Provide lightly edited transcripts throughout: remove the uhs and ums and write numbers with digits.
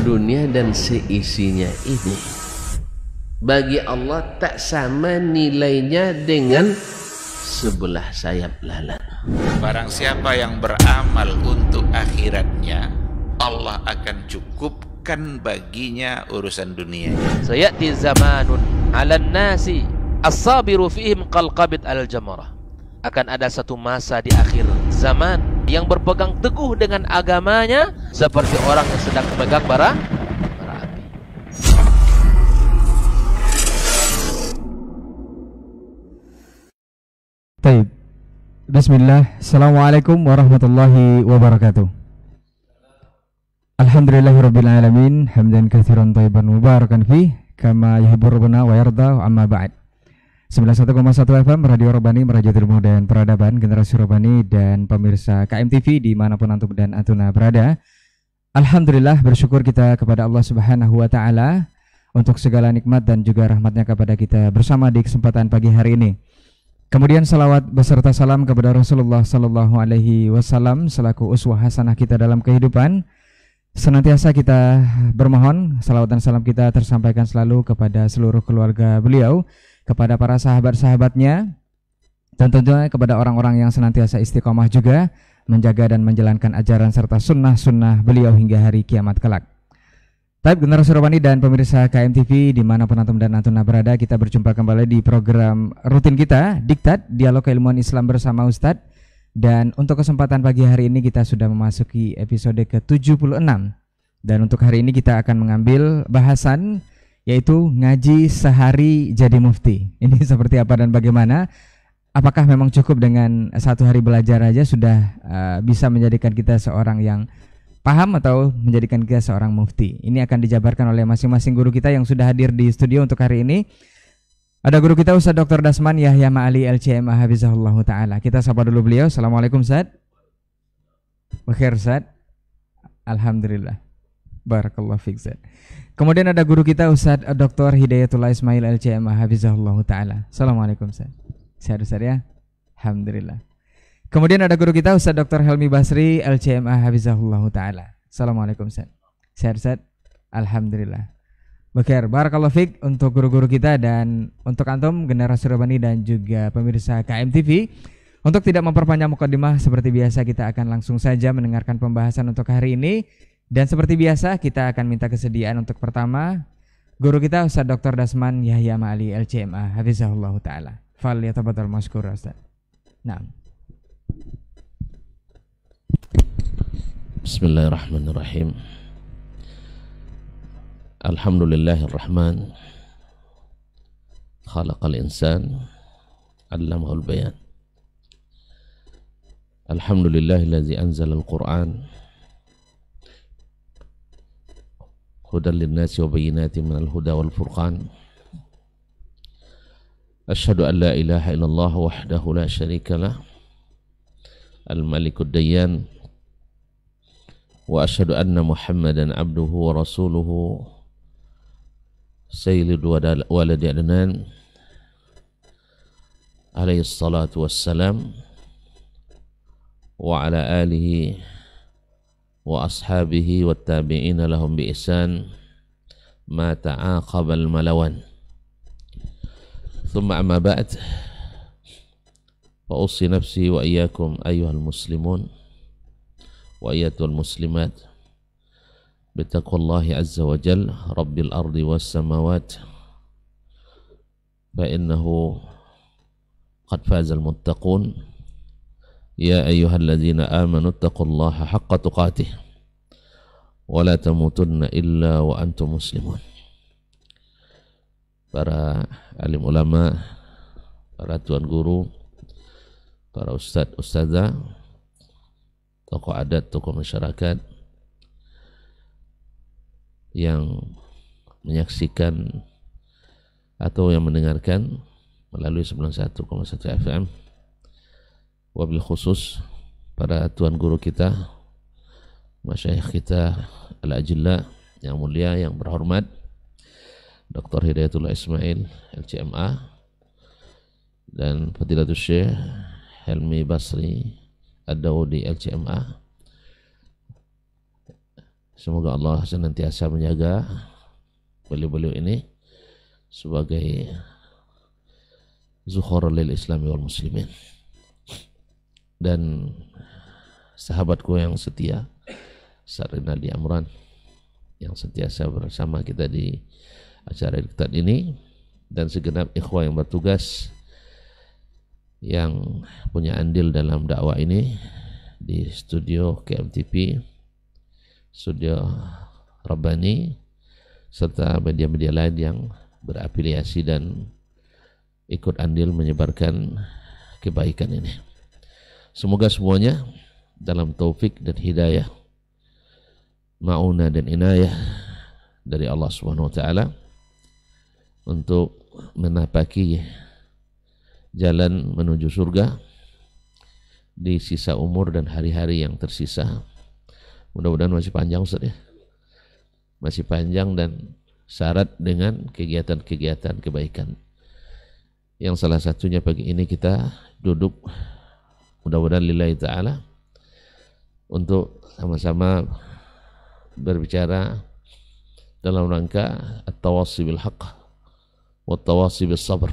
dunia dan seisinya ini bagi Allah tak sama nilainya dengan sebelah sayap lalat. Barang siapa yang beramal untuk akhiratnya, Allah akan cukupkan baginya urusan dunia. Sayati zamanun 'alan nasi as-sabiru fihim qalqabit al-jamarah. Akan ada satu masa di akhir zaman yang berpegang teguh dengan agamanya seperti orang yang sedang memegang bara api. Baik. Bismillah. Assalamualaikum warahmatullahi wabarakatuh. Alhamdulillahirabbil alamin, hamdan katsiran thayyiban mubarakan fi kama yuhibbu rabbuna wa yarda, amma ba'd. 91,1 FM Radio Robani, Meraja Ilmu dan Peradaban, Generasi Robani dan pemirsa KMTV dimanapun antum dan antuna berada. Alhamdulillah, bersyukur kita kepada Allah Subhanahu wa Ta'ala untuk segala nikmat dan juga rahmatnya kepada kita bersama di kesempatan pagi hari ini. Kemudian salawat beserta salam kepada Rasulullah Sallallahu Alaihi Wasallam selaku uswah hasanah kita dalam kehidupan. Senantiasa kita bermohon salawat dan salam kita tersampaikan selalu kepada seluruh keluarga beliau, kepada para sahabat-sahabatnya, dan tentunya kepada orang-orang yang senantiasa istiqomah juga menjaga dan menjalankan ajaran serta sunnah-sunnah beliau hingga hari kiamat kelak. Baik, Generasi Robani dan pemirsa KMTV dimanapun antum dan antuna berada, kita berjumpa kembali di program rutin kita, Diktat, Dialog Keilmuan Islam bersama Ustadz. Dan untuk kesempatan pagi hari ini kita sudah memasuki episode ke-76. Dan untuk hari ini kita akan mengambil bahasan yaitu ngaji sehari jadi mufti. Ini seperti apa dan bagaimana? Apakah memang cukup dengan satu hari belajar aja sudah bisa menjadikan kita seorang yang paham atau menjadikan kita seorang mufti? Ini akan dijabarkan oleh masing-masing guru kita yang sudah hadir di studio untuk hari ini. Ada guru kita Ustadz Dr. Dasman Yahya Ma'ali LCMA Hafizahullah Ta'ala. Kita sapa dulu beliau. Assalamualaikum Ustadz. Bakhair Ustadz. Alhamdulillah. Barakallahu fiik Ustadz. Kemudian ada guru kita Ustadz Dr. Hidayatullah Ismail LCMA Hafizahullah Ta'ala. Assalamualaikum Ustadz. Sehat Ustadz ya? Alhamdulillah. Kemudian ada guru kita Ustadz Dr. Helmi Basri LCMA Hafizahullah Ta'ala. Assalamualaikum Ustadz. Sehat Ustadz? Alhamdulillah. Bakhair, barakallahu fiik untuk guru-guru kita dan untuk antum Generasi Robani dan juga pemirsa KMTV. Untuk tidak memperpanjang mukadimah, seperti biasa kita akan langsung saja mendengarkan pembahasan untuk hari ini. Dan seperti biasa kita akan minta kesediaan untuk pertama guru kita Ustadz Dr. Dasman Yahya Ma'ali LCMA Hafizahullah Ta'ala. Fal yatafaddal mashkura Ustadz. Naam. Bismillahirrahmanirrahim. Alhamdulillahirrahman. Khalaqal insan, 'allamahul bayan. Alhamdulillahillazi anzalal Qur'an hudan linnasi wa bayyinatin minal huda wal furqan. Asyhadu an la ilaha illallah wahdahu la syarikalah al-malikud dayyan wa asyhadu anna Muhammadan abduhu wa rasuluhu sayyid waladi adnan alaihi salatu wassalam wa ala alihi wa ashabihi wa tabi'ina lahum bi ihsan ma ta'aqabal malawan. Thumma amma ba'd, fa usi nafsi wa iyyakum ayyuhal muslimun wa iyyatul muslimat bittaqwallahi azza wa jal rabbil ardi was samawat fa innahu qad fazal muttaqun ya ayyuhalladzina amanu taqullaha haqqa tuqatih wa la tamutunna illa wa antum muslimun. Para alim ulama, para tuan guru, para ustadz, ustadzah, tokoh adat, tokoh masyarakat yang menyaksikan atau yang mendengarkan melalui 91,1 FM. Wabil khusus para tuan guru kita, masyayikh kita al-ajilla yang mulia, yang berhormat, Dr. Hidayatullah Ismail LCMA dan Fadilatul Syekh Helmi Basri Ad-Dawudi LCMA Semoga Allah senantiasa menjaga beliau-beliau ini sebagai zuhur lil islami wal muslimin, dan sahabatku yang setia Sarin Ali Amran yang sentiasa bersama kita di acara kita ini, dan segenap ikhwah yang bertugas yang punya andil dalam dakwah ini di studio KMTP, studio Rabbani, serta media-media lain yang berafiliasi dan ikut andil menyebarkan kebaikan ini. Semoga semuanya dalam taufik dan hidayah, ma'unah dan inayah dari Allah Subhanahu wa taala untuk menapaki jalan menuju surga di sisa umur dan hari-hari yang tersisa. Mudah-mudahan masih panjang, Ustaz ya. Masih panjang dan syarat dengan kegiatan-kegiatan kebaikan. Yang salah satunya pagi ini kita duduk mudah-mudahan lillahi ta'ala untuk sama-sama berbicara dalam rangka at-tawassi bil haqq wa at-tawassi bis sabr,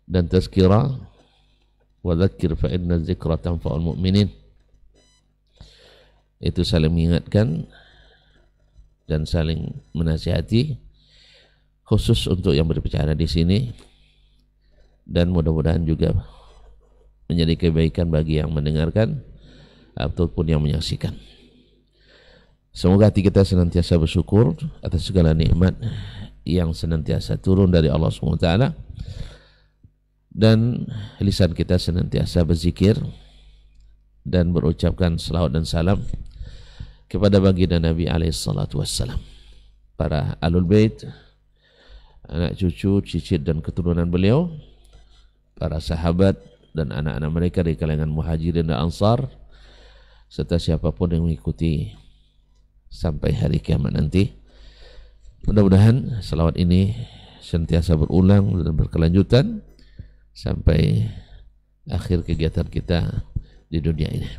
dan tazkirah wa dzakir fa inna dzikra tanfa'ul mu'minin. Itu saling mengingatkan dan saling menasihati, khusus untuk yang berbicara di sini, dan mudah-mudahan juga menjadi kebaikan bagi yang mendengarkan ataupun yang menyaksikan. Semoga hati kita senantiasa bersyukur atas segala nikmat yang senantiasa turun dari Allah SWT, dan lisan kita senantiasa berzikir dan berucapkan selawat dan salam kepada baginda Nabi SAW, para alul bait, anak cucu, cicit dan keturunan beliau, para sahabat dan anak-anak mereka dari kalangan muhajirin dan ansar, serta siapapun yang mengikuti sampai hari kiamat nanti. Mudah-mudahan selawat ini sentiasa berulang dan berkelanjutan sampai akhir kegiatan kita di dunia ini.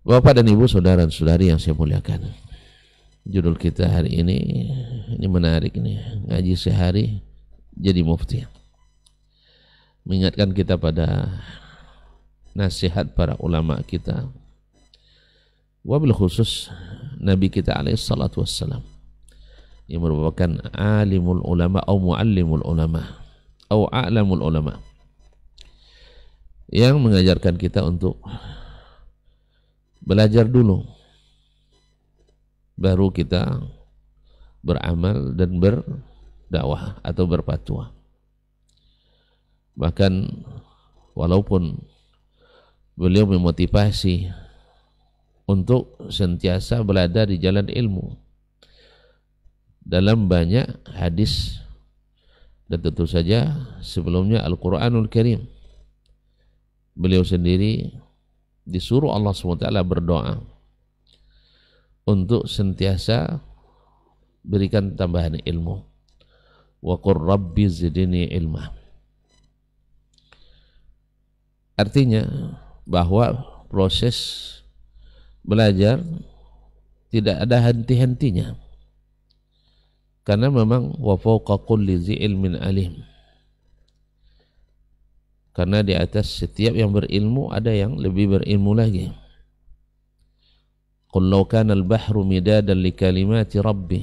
Bapak dan Ibu, saudara dan saudari yang saya muliakan, judul kita hari ini menarik ini, ngaji sehari jadi mufti. Mengingatkan kita pada nasihat para ulama kita, wabil khusus Nabi kita alaihi salatu wassalam, yang merupakan alimul ulama atau muallimul ulama atau a'lamul ulama, yang mengajarkan kita untuk belajar dulu baru kita beramal dan berdakwah atau berfatwa. Bahkan walaupun beliau memotivasi untuk sentiasa berada di jalan ilmu dalam banyak hadis, dan tentu saja sebelumnya Al-Quranul Karim, beliau sendiri disuruh Allah SWT berdoa untuk sentiasa berikan tambahan ilmu. Wa qur rabbi zidni ilma. Artinya bahwa proses belajar tidak ada henti-hentinya, karena memang wa fawqa kulli dzi ilmin alim, karena di atas setiap yang berilmu ada yang lebih berilmu lagi. Qul law kana al-bahru midadan li kalimati rabbi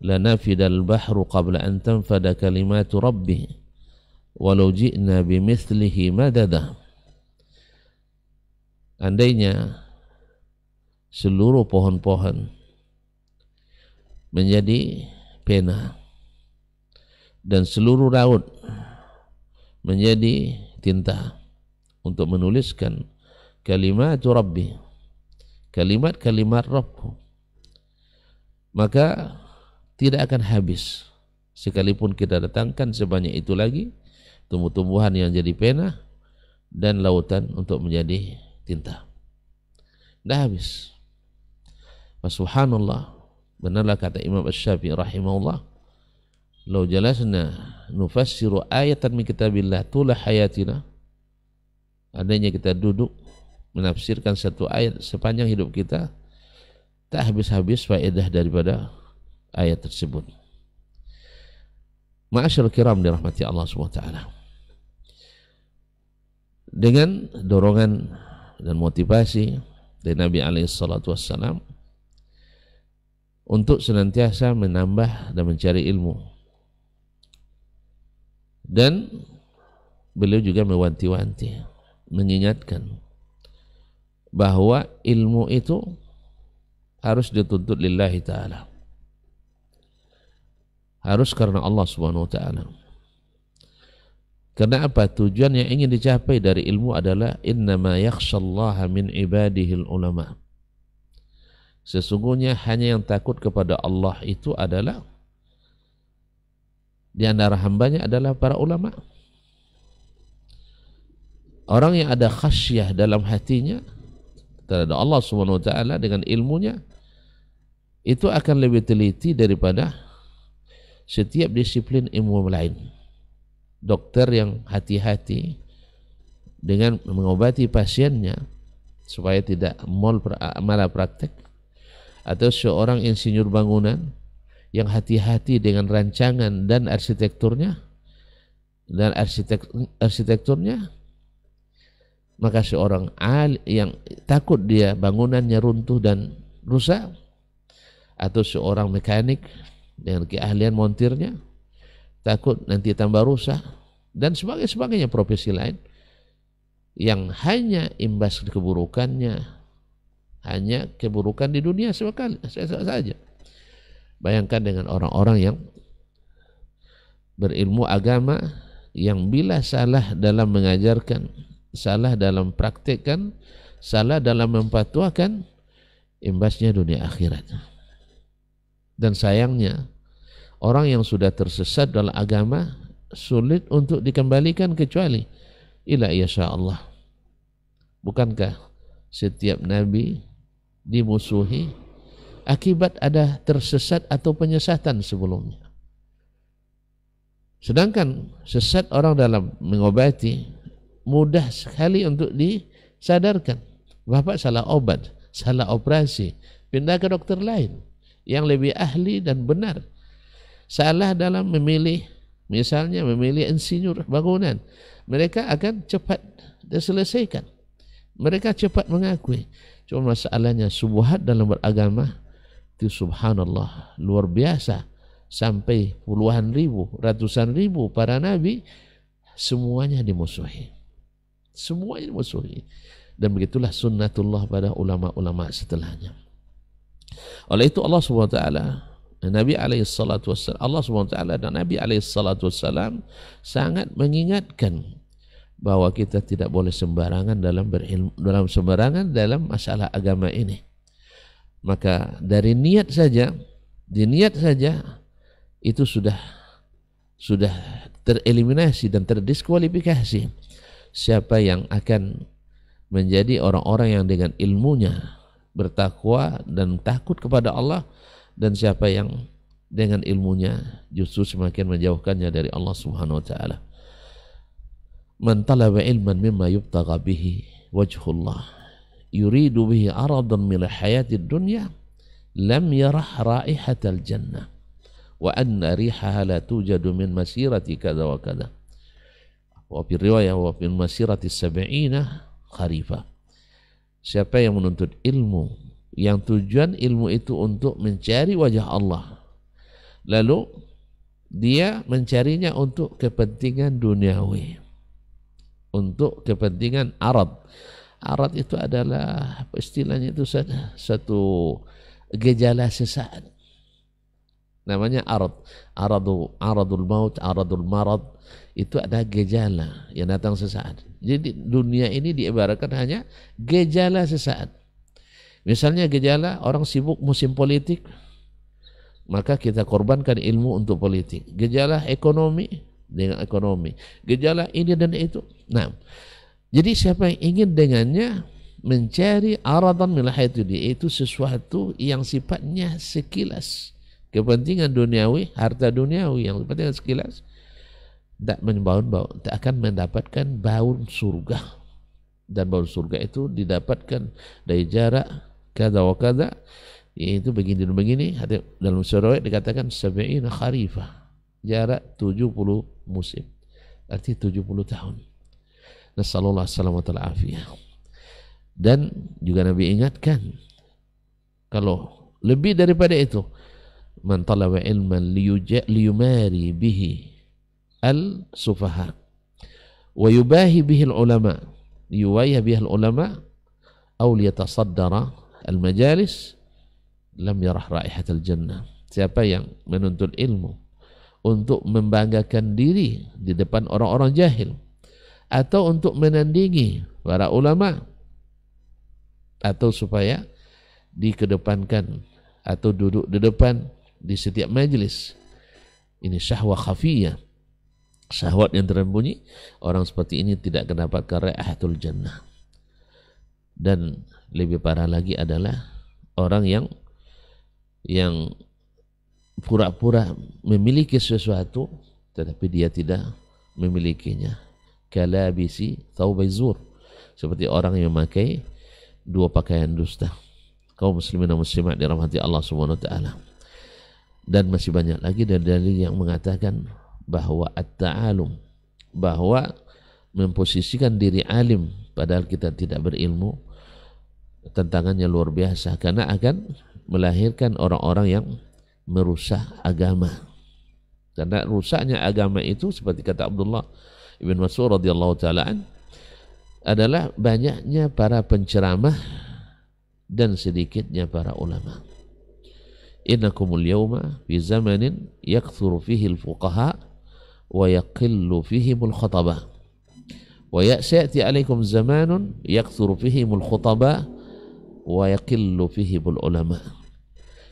lanafida al-bahru qabla an tanfada kalimatu rabbi walau ji'na bimithlihi madada. Andainya seluruh pohon-pohon menjadi pena dan seluruh laut menjadi tinta untuk menuliskan kalimat Rabbi, kalimat-kalimat Rabb, maka tidak akan habis sekalipun kita datangkan sebanyak itu lagi tumbuh-tumbuhan yang jadi pena dan lautan untuk menjadi tinta. Tidak habis. Subhanallah, benarlah kata Imam Asy-Syafi'i rahimahullah, "Lau jalasna nufassiru ayatan min kitabillah tula hayatina." Andainya kita duduk menafsirkan satu ayat sepanjang hidup kita, tak habis-habis faedah daripada ayat tersebut. Ma'asyiral kiram dirahmati Allah SWT, dengan dorongan dan motivasi dari Nabi SAW untuk senantiasa menambah dan mencari ilmu, dan beliau juga mewanti-wanti, mengingatkan bahwa ilmu itu harus dituntut lillahi ta'ala, harus karena Allah Subhanahu wa ta'ala. Karena apa? Tujuan yang ingin dicapai dari ilmu adalah innama yakhshallaha min ibadihil ulama. Sesungguhnya hanya yang takut kepada Allah itu adalah di antara hambanya adalah para ulama. Orang yang ada khasyah dalam hatinya terhadap Allah Subhanahu wa ta'ala dengan ilmunya, itu akan lebih teliti daripada setiap disiplin ilmu lain. Dokter yang hati-hati dengan mengobati pasiennya supaya tidak malah praktek, atau seorang insinyur bangunan yang hati-hati dengan rancangan dan arsitekturnya, maka seorang yang takut dia bangunannya runtuh dan rusak, atau seorang mekanik dengan keahlian montirnya takut nanti tambah rusak, dan sebagainya profesi lain yang hanya imbas keburukannya, hanya keburukan di dunia saja. Bayangkan dengan orang-orang yang berilmu agama, yang bila salah dalam mengajarkan, salah dalam praktekkan, salah dalam memfatwakan, imbasnya dunia akhirat. Dan sayangnya orang yang sudah tersesat dalam agama sulit untuk dikembalikan kecuali ila yasha Allah. Bukankah setiap nabi dimusuhi akibat ada tersesat atau penyesatan sebelumnya? Sedangkan sesat orang dalam mengobati mudah sekali untuk disadarkan. Bapak salah obat, salah operasi, pindah ke dokter lain yang lebih ahli dan benar. Salah dalam memilih, misalnya memilih insinyur bangunan, mereka akan cepat diselesaikan, mereka cepat mengakui. Cuma masalahnya syubhat dalam beragama itu subhanallah luar biasa, sampai puluhan ribu, ratusan ribu para nabi semuanya dimusuhi, dan begitulah sunnatullah pada ulama-ulama setelahnya. Oleh itu Allah SWT, Nabi SAW, Allah SWT dan Nabi SAW sangat mengingatkan bahwa kita tidak boleh sembarangan dalam berilmu, dalam masalah agama ini. Maka dari niat saja, itu sudah tereliminasi dan terdiskualifikasi siapa yang akan menjadi orang-orang yang dengan ilmunya bertakwa dan takut kepada Allah, dan siapa yang dengan ilmunya justru semakin menjauhkannya dari Allah Subhanahu wa ta'ala. Man talaba ilman mimma yubtagha bihi wajhullah yuridu bihi aradan min hayatid dunya lam yarah raihatal jannah wa anna rihaha la tujadu min masirati kadza wa kadza wa fi riwayah wa fi masirati 70 kharifah. Siapa yang menuntut ilmu yang tujuan ilmu itu untuk mencari wajah Allah, lalu dia mencarinya untuk kepentingan duniawi, untuk kepentingan arad. Arad itu adalah apa istilahnya, itu satu gejala sesaat, namanya arad. Aradul maut, aradul marad, itu ada gejala yang datang sesaat. Jadi dunia ini diibaratkan hanya gejala sesaat. Misalnya gejala orang sibuk musim politik, maka kita korbankan ilmu untuk politik. Gejala ekonomi dengan ekonomi, gejala ini dan itu. Nah, jadi siapa yang ingin dengannya mencari aradan min hayatid dunya, itu sesuatu yang sifatnya sekilas, kepentingan duniawi, harta duniawi yang sifatnya sekilas, tak akan mendapatkan bau surga. Dan bau surga itu didapatkan dari jarak kada wa kada, yaitu begini dan begini. Dalam surah dikatakan 70 kharifah, jarak 70 musim, arti 70 tahun. Nasallallahu alaihi afiyah. Dan juga Nabi ingatkan, kalau lebih daripada itu, man talaba ilman liyumari bihi al-sufaha wa yubahi bihi al-ulama, yuwayah bihi al-ulama aw liyatasaddara al-majalis lam yarah raihat al-jannah. Siapa yang menuntut ilmu untuk membanggakan diri di depan orang-orang jahil, atau untuk menandingi para ulama, atau supaya dikedepankan atau duduk di depan di setiap majelis, ini syahwah khafiyah, syahwat yang tersembunyi, orang seperti ini tidak akan mendapatkan raihatul jannah. Dan lebih parah lagi adalah orang yang pura-pura memiliki sesuatu tetapi dia tidak memilikinya. Kalabisi thawbai zur, seperti orang yang memakai dua pakaian dusta. Kaum muslimin dan muslimat dirahmati Allah Subhanahu wa taala. Dan masih banyak lagi dalil yang mengatakan bahwa at-ta'alum, bahwa memposisikan diri alim padahal kita tidak berilmu, tantangannya luar biasa, karena akan melahirkan orang-orang yang merusak agama. Karena rusaknya agama itu seperti kata Abdullah Ibn Mas'ud radhiyallahu taala adalah banyaknya para penceramah dan sedikitnya para ulama. Innakumul yawma fi zamanin yakthuru fihi al-fuqaha wa yaqillu fihimul khutabah wa ya'ti 'alaikum zamanun yakthuru fihimul khutaba wa yaqillu fihimul ulama.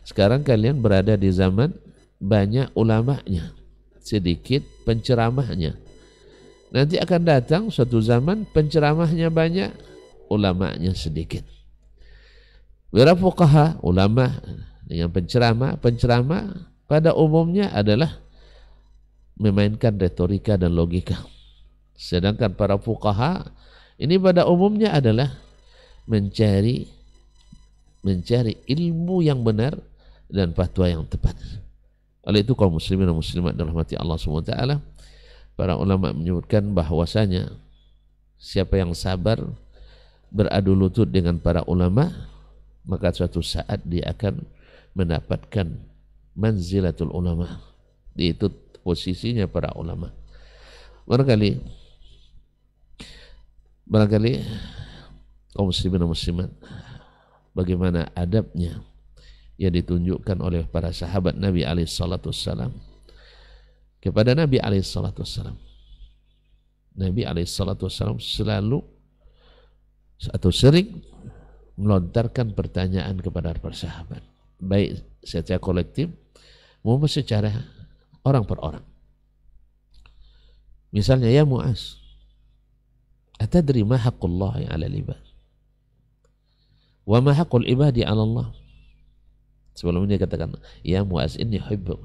Sekarang kalian berada di zaman banyak ulamanya, sedikit penceramahnya. Nanti akan datang suatu zaman penceramahnya banyak, ulamanya sedikit. Wira fuqaha, ulama dengan penceramah pada umumnya adalah memainkan retorika dan logika. Sedangkan para fuqaha ini pada umumnya adalah mencari ilmu yang benar dan fatwa yang tepat. Oleh itu kaum muslimin dan muslimat dirahmati Allah Subhanahu wa taala, para ulama menyebutkan bahwasanya siapa yang sabar beradu lutut dengan para ulama, maka suatu saat dia akan mendapatkan manzilatul ulama, yaitu posisinya para ulama. Barangkali kaum muslimin dan muslimat, bagaimana adabnya yang ditunjukkan oleh para sahabat Nabi alaihissalam kepada Nabi alaihissalam. Nabi alaihissalam selalu atau sering melontarkan pertanyaan kepada para sahabat, baik secara kolektif maupun secara orang per orang. Misalnya, ya Mu'az, atadri ma haqqullahi 'ala al-ibad wa ma haqqul ibadi 'ala Allah. Sebelumnya dia katakan, ya Mu'az inni uhibbuk,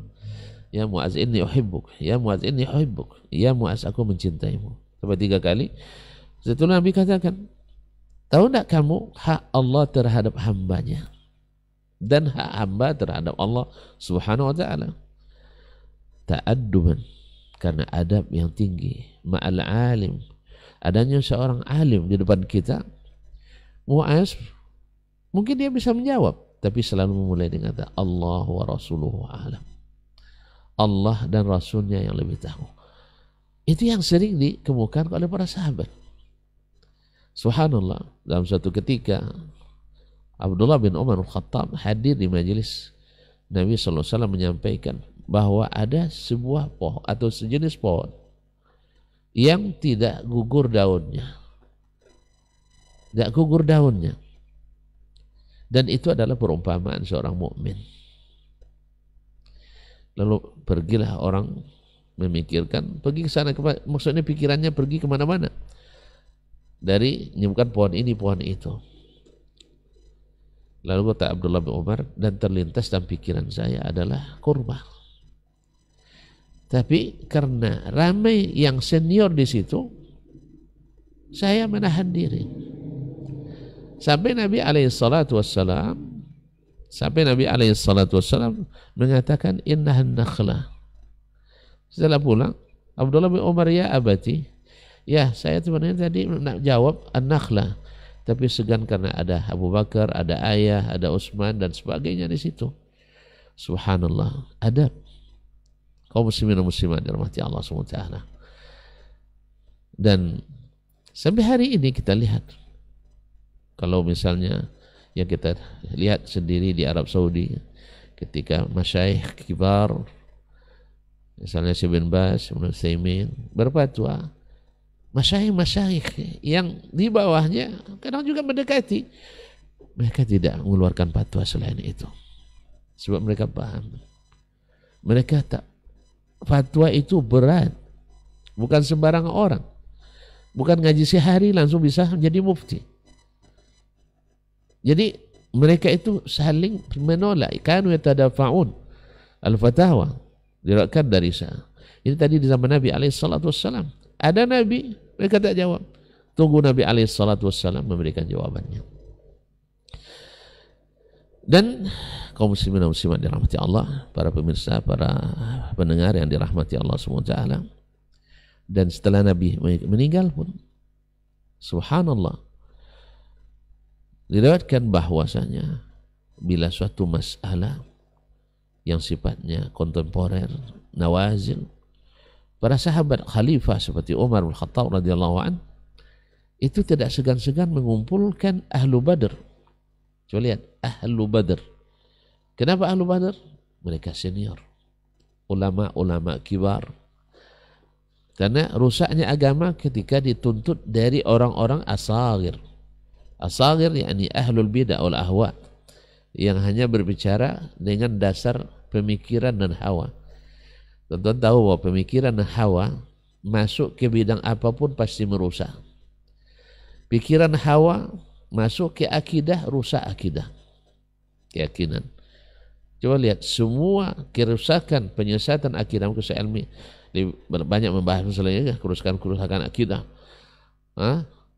ya Mu'az inni uhibbuk, ya Mu'az inni uhibbuk, ya Mu'az aku mencintaimu, sampai 3 kali. Setelah Nabi katakan, tahu tidak kamu hak Allah terhadap hambanya dan hak hamba terhadap Allah Subhanahu wa ta'ala? Ta'adduban, karena adab yang tinggi, ma'al alim, adanya seorang alim di depan kita. Mu'az mungkin dia bisa menjawab, tapi selalu memulai dengan kata Allah wa rasuluhu a'lam, Allah dan Rasulnya yang lebih tahu. Itu yang sering dikemukakan oleh para sahabat. Subhanallah, dalam suatu ketika Abdullah bin Umar Al-Khattab hadir di majelis Nabi SAW menyampaikan bahwa ada sebuah pohon atau sejenis pohon yang tidak gugur daunnya, dan itu adalah perumpamaan seorang mukmin. Lalu pergilah orang memikirkan, pergi ke sana, maksudnya pikirannya pergi kemana-mana, dari menyebutkan pohon ini, pohon itu. Lalu kata Abdullah bin Umar, dan terlintas dalam pikiran saya adalah kurma. Tapi karena ramai yang senior di situ, saya menahan diri. Sampai Nabi alaihissalatu wassalam mengatakan innahan nakhlah. Setelah pulang, Abdullah bin Umar, ya abati, ya saya sebenarnya tadi nak jawab an-nakhlah, tapi segan karena ada Abu Bakar, ada ayah, ada Utsman dan sebagainya di situ. Subhanallah, adab kaum muslimin dan muslimat dirahmati Allah SWT. Dan sampai hari ini kita lihat, kalau misalnya yang kita lihat sendiri di Arab Saudi, ketika masyayikh kibar, misalnya Syekh bin Baz, Ibnu Utsaimin berfatwa, masyayikh yang di bawahnya kadang juga mendekati, mereka tidak mengeluarkan fatwa selain itu, sebab mereka paham, mereka tak, fatwa itu berat, bukan sembarangan orang, bukan ngaji sehari langsung bisa menjadi mufti. Jadi mereka itu saling menolak, kanu yatadafa'un al-fatawa, diriwayatkan dari sana. Ini tadi di zaman Nabi alaihissalatu wassalam. Ada Nabi, mereka tak jawab. Tunggu Nabi alaihissalatu wassalam memberikan jawabannya. Dan kaum muslimin dan muslimat dirahmati Allah, para pemirsa, para pendengar yang dirahmati Allah SWT. Dan setelah Nabi meninggal pun, subhanallah, diriwayatkan bahwasanya bila suatu masalah yang sifatnya kontemporer, nawazil, para sahabat khalifah seperti Umar bin Khattab radhiyallahu an itu tidak segan-segan mengumpulkan ahlu Badr. Coba lihat, ahlu Badr. Kenapa ahlu Badr? Mereka senior, ulama-ulama kibar. Karena rusaknya agama ketika dituntut dari orang-orang asagir. Asagir yakni ahlul bid'ah wal ahwa, yang hanya berbicara dengan dasar pemikiran dan hawa. Tentu tahu bahwa pemikiran dan hawa masuk ke bidang apapun pasti merusak. Pikiran hawa masuk ke akidah, rusak akidah, keyakinan. Coba lihat semua kerusakan, penyesatan akidah, saya ilmi banyak membahas masalahnya kerusakan akidah.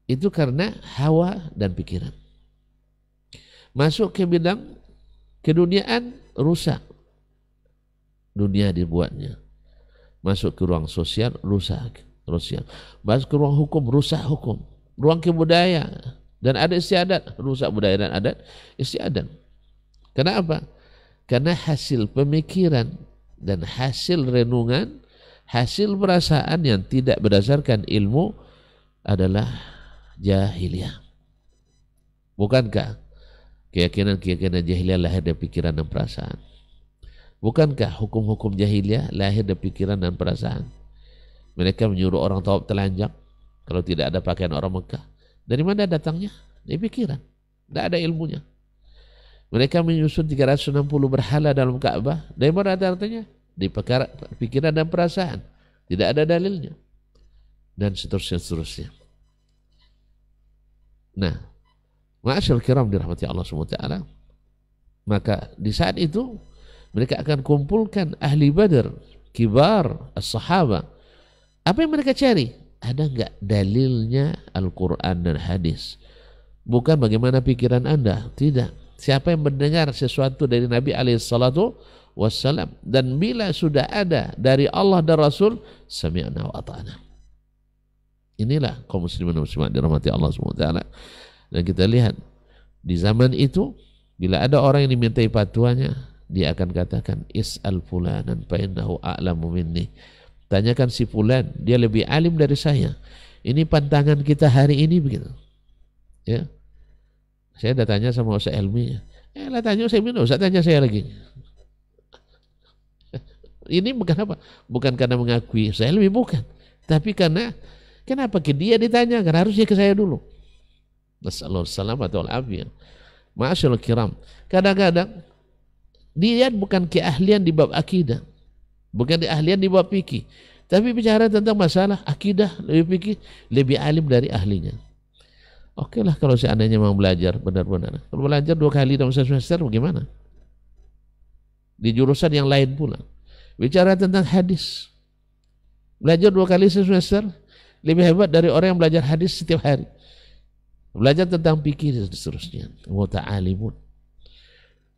Itu karena hawa dan pikiran. Masuk ke bidang keduniaan, rusak. Dunia dibuatnya. Masuk ke ruang sosial, rusak sosial. Masuk ke ruang hukum, rusak hukum. Ruang kebudayaan dan adat istiadat, rusak budaya dan adat istiadat. Kenapa? Karena hasil pemikiran dan hasil renungan, hasil perasaan yang tidak berdasarkan ilmu adalah jahiliyah. Bukankah keyakinan-keyakinan jahiliyah lahir dari pikiran dan perasaan? Bukankah hukum-hukum jahiliyah lahir dari pikiran dan perasaan? Mereka menyuruh orang tawaf telanjang kalau tidak ada pakaian orang Mekah. Dari mana datangnya? Dari pikiran. Tidak ada ilmunya. Mereka menyusun 360 berhala dalam Ka'bah. Dari mana datangnya? Dari pikiran dan perasaan. Tidak ada dalilnya. Dan seterusnya. Nah, ma'asyil kiram dirahmati Allah SWT, maka di saat itu mereka akan kumpulkan ahli Badr, kibar, as-sahaba. Apa yang mereka cari? Ada enggak dalilnya Al-Quran dan hadis? Bukan bagaimana pikiran Anda. Tidak. Siapa yang mendengar sesuatu dari Nabi alaihissalatu wassalam, dan bila sudah ada dari Allah dan Rasul, sami'na wa ata'na. Inilah kaum muslimin dan muslimat dirahmati Allah SWT. Dan kita lihat di zaman itu, bila ada orang yang dimintai fatwanya, dia akan katakan is'al fulanan fa innahu a'lamu minni. Tanyakan si fulan, dia lebih alim dari saya. Ini pantangan kita hari ini begitu. Ya. Saya dah tanya sama Ustaz Helmi. Lah tanya Ustaz Helmi, Ustaz tanya saya lagi. Ini bukan apa? Bukan karena mengakui Ustaz Helmi, bukan. Tapi karena kenapa ke dia ditanya? Karena harusnya ke saya dulu. Nasallahu salamata wal afiyah. Ma'asyarul kiram. Kadang-kadang dia bukan keahlian di bab akidah, bukan keahlian di bab fikih, tapi bicara tentang masalah akidah, lebih fikih, lebih alim dari ahlinya. Oke lah kalau seandainya mau belajar benar-benar. Kalau belajar 2 kali dalam semester bagaimana? Di jurusan yang lain pula. Bicara tentang hadis, belajar 2 kali semester lebih hebat dari orang yang belajar hadis setiap hari. Belajar tentang fikih dan seterusnya. Muta'alimun.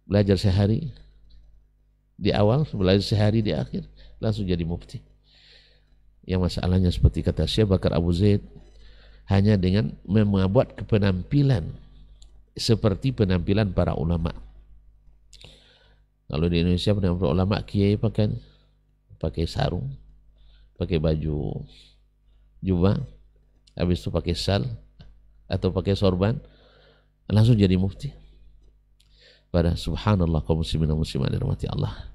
Belajar sehari di awal, belajar sehari di akhir, langsung jadi mufti. Yang masalahnya seperti kata Syekh Bakar Abu Zaid, hanya dengan membuat penampilan seperti penampilan para ulama. Kalau di Indonesia penampilan ulama, kiai pakai sarung, pakai baju jubah, habis itu pakai sal atau pakai sorban, langsung jadi mufti. Pada subhanallah kaum muslimin dan muslimat dirahmati Allah.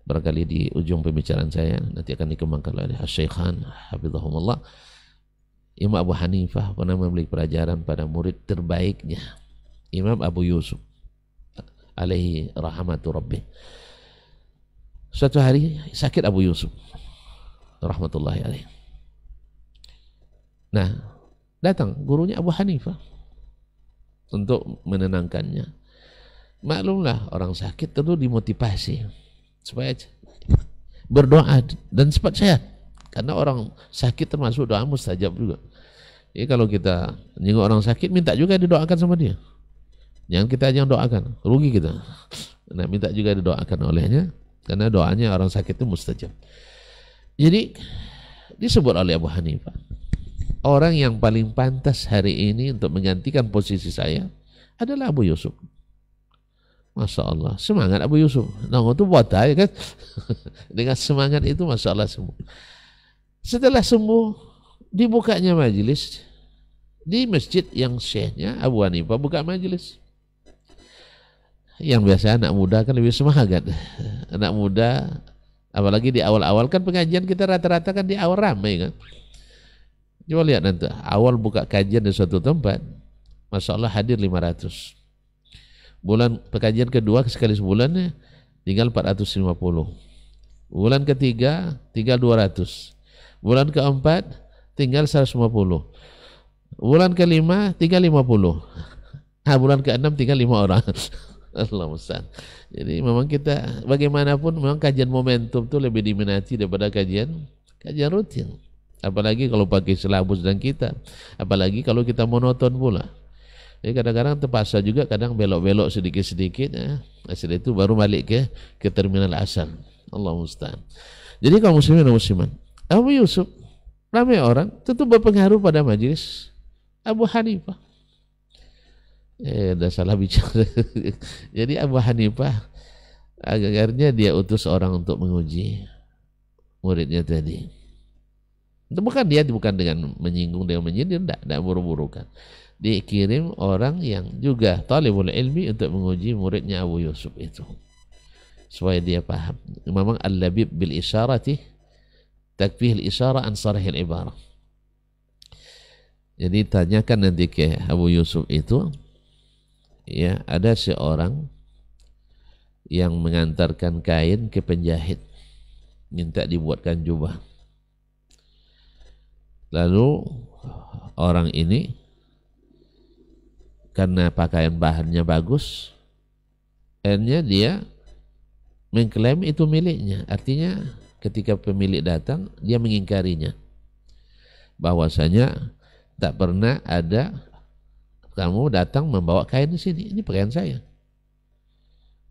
Barangkali di ujung pembicaraan saya nanti akan dikembangkan oleh Asy-Syaikhan hafizahumullah. Imam Abu Hanifah pernah memberi pelajaran pada murid terbaiknya, Imam Abu Yusuf alaihi rahmatu rabbih. Suatu hari sakit Abu Yusuf rahmatullahi alaihi. Nah, datang gurunya Abu Hanifah untuk menenangkannya. Maklumlah orang sakit tentu dimotivasi supaya berdoa dan cepat sehat, karena orang sakit termasuk doa mustajab juga. Jadi kalau kita nyengok orang sakit, minta juga didoakan sama dia. Jangan kita aja yang doakan, rugi kita. Nah, minta juga didoakan olehnya, karena doanya orang sakit itu mustajab. Jadi disebut oleh Abu Hanifah, orang yang paling pantas hari ini untuk menggantikan posisi saya adalah Abu Yusuf. Masya Allah, semangat Abu Yusuf. Nah, itu buat saya kan. Dengan semangat itu Masya Allah sembuh. Setelah sembuh, dibukanya majelis di masjid yang syekhnya Abu Hanifah buka majelis. Yang biasa anak muda kan lebih semangat. Anak muda, apalagi di awal-awal kan pengajian kita rata-rata kan di awal ramai kan. Coba lihat nanti, awal buka kajian di suatu tempat, Masya Allah hadir 500. Bulan pengajian kedua sekali sebulannya tinggal 450. Bulan ketiga tinggal 200. Bulan keempat tinggal 150. Bulan kelima tinggal 50. Bulan keenam tinggal 5 orang. Allah musta'an. Jadi memang kita bagaimanapun memang kajian momentum itu lebih diminati daripada kajian rutin. Apalagi kalau pakai silabus dan kita. Apalagi kalau kita monoton pula. Jadi kadang-kadang terpaksa juga, kadang belok-belok sedikit-sedikit, hasil itu baru balik ke terminal asal. Allah musta'an. Jadi kaum muslimin dan muslimat, Abu Yusuf, ramai orang tentu berpengaruh pada majelis Abu Hanifah. Udah salah bicara. Jadi Abu Hanifah akhirnya dia utus orang untuk menguji muridnya tadi. Itu bukan dengan menyinggung, dengan menyindir, tidak buru-burukan. Dikirim orang yang juga talibul ilmi untuk menguji muridnya Abu Yusuf itu, supaya dia paham. Memang al-labib bil isyarati takfih al-isyarah an sarhil ibarah. Jadi tanyakan nanti ke Abu Yusuf itu, ya, ada seorang yang mengantarkan kain ke penjahit, minta dibuatkan jubah. Lalu orang ini karena pakaian bahannya bagus, akhirnya dia mengklaim itu miliknya. Artinya ketika pemilik datang, dia mengingkarinya, bahwasanya tak pernah ada kamu datang membawa kain di sini, ini pakaian saya.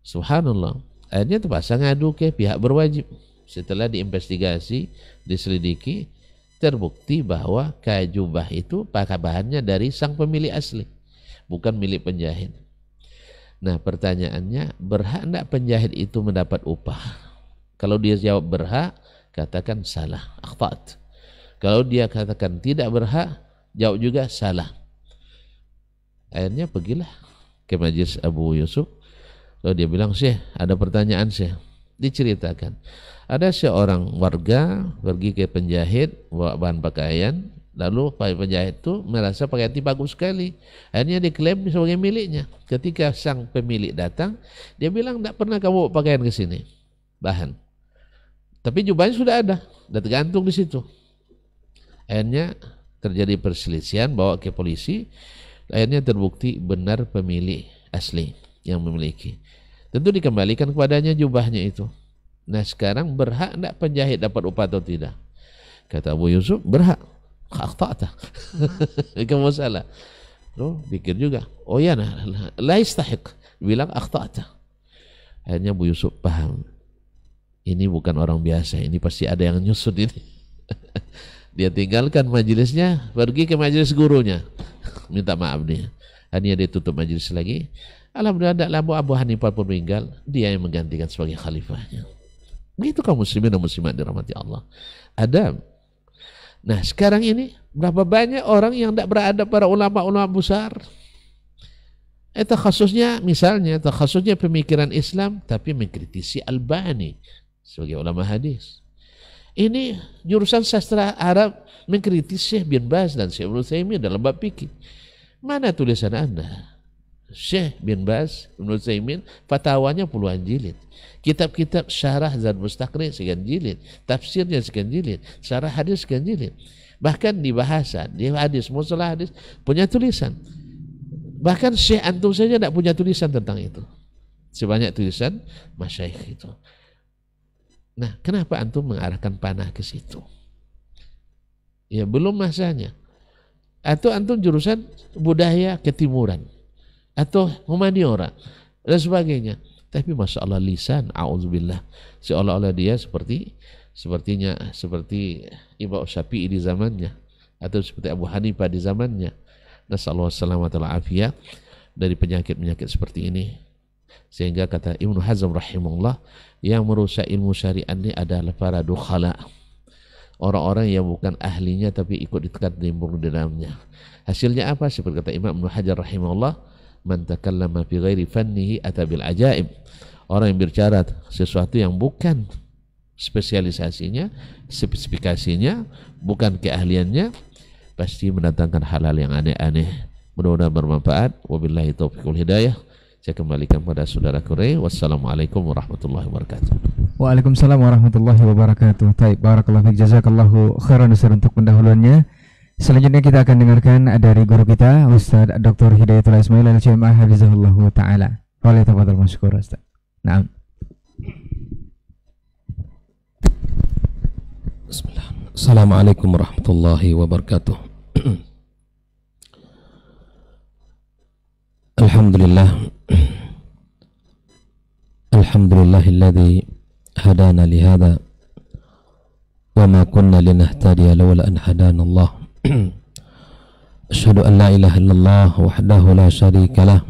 Subhanallah. Akhirnya terpaksa ngadu ke pihak berwajib. Setelah diinvestigasi, diselidiki, terbukti bahwa kain jubah itu pakai bahannya dari sang pemilik asli, bukan milik penjahit. Nah, pertanyaannya, berhak enggak penjahit itu mendapat upah? Kalau dia jawab berhak, katakan salah, akhtat. Kalau dia katakan tidak berhak, jawab juga salah. Akhirnya pergilah ke majelis Abu Yusuf. Lalu dia bilang, Syekh, ada pertanyaan Syekh. Diceritakan, ada seorang warga pergi ke penjahit bawa bahan pakaian. Lalu penjahit itu merasa pakaian itu bagus sekali, akhirnya diklaim sebagai miliknya. Ketika sang pemilik datang, dia bilang, tidak pernah kamu bawa pakaian ke sini, bahan. Tapi jubahnya sudah ada, sudah tergantung di situ. Akhirnya terjadi perselisihan, bawa ke polisi. Akhirnya terbukti benar pemilik asli yang memiliki. Tentu dikembalikan kepadanya jubahnya itu. Nah, sekarang berhak tidak penjahit dapat upah atau tidak? Kata Abu Yusuf, berhak. akhta'ta. Kamu salah. Loh, pikir juga. Oh ya, la yastahiq. Bilang akhta'ta. Akhirnya Bu Yusuf paham. Ini bukan orang biasa, ini pasti ada yang nyusut ini. Dia tinggalkan majelisnya, pergi ke majelis gurunya. Minta maaf dia. Akhirnya dia tutup majelis lagi. Alhamdulillah, Abu Hanifah pun meninggal. Dia yang menggantikan sebagai khalifahnya. Begitu kaum muslimin dan muslimat dirahmati Allah. Adab. Nah sekarang ini berapa banyak orang yang tidak beradab para ulama-ulama besar. Khususnya misalnya, khususnya pemikiran Islam tapi mengkritisi Albani sebagai ulama hadis. Ini jurusan sastra Arab mengkritisi Syekh bin Baz dan Syekh Ibnu Utsaimin dalam bab fikih. Mana tulisan Anda? Syekh bin Baz, Ibnu Utsaimin, fatwanya puluhan jilid. Kitab-kitab syarah Zad Mustaqni sekian jilid, tafsirnya sekian jilid, syarah hadis sekian jilid. Bahkan di bahasa, di hadis, mustalah hadis punya tulisan. Bahkan Syekh antum saja tidak punya tulisan tentang itu. Sebanyak tulisan masyayikh itu. Nah, kenapa antum mengarahkan panah ke situ? Ya belum masanya. Atau antum jurusan budaya ketimuran atau humaniora dan sebagainya. Tapi masya Allah lisan, a'udzubillah, seolah-olah dia seperti Imam Syafi'i di zamannya atau seperti Abu Hanifah di zamannya. Nasallahu alaihi wasallam dari penyakit-penyakit seperti ini. Sehingga kata Ibnu Hazm rahimahullah, yang merusak ilmu syariat ini adalah para dukhala, orang-orang yang bukan ahlinya tapi ikut ditekan nimbrung di dalamnya. Hasilnya apa? Seperti kata Imam Ibnu Hajar rahimahullah, man takallama fi ghairi fannihi ata bil ajaib. Orang yang berbicara sesuatu yang bukan spesialisasinya, spesifikasinya, bukan keahliannya, pasti mendatangkan hal-hal yang aneh-aneh. Mudah-mudahan bermanfaat. Wabillahi taufiq wal hidayah. Saya kembalikan pada saudara Kurey. Wassalamualaikum warahmatullahi wabarakatuh. Waalaikumsalam warahmatullahi wabarakatuh. Baik, barakallahu fiik, jazakallahu khairan Ustaz untuk pendahuluannya. Selanjutnya kita akan dengarkan dari guru kita Ustaz Dr. Hidayatul Ismail Al-Jamaah hafizahullahu taala. Wali tafadhal masykur Ustaz. Naam. Bismillah. Assalamualaikum warahmatullahi wabarakatuh. Alhamdulillah. Alhamdulillahilladzi hadana lihada wa ma kunna linahtadiya lawla an hadana Allah. Asyhadu an la ilaha illallah wahdahu la syarika lah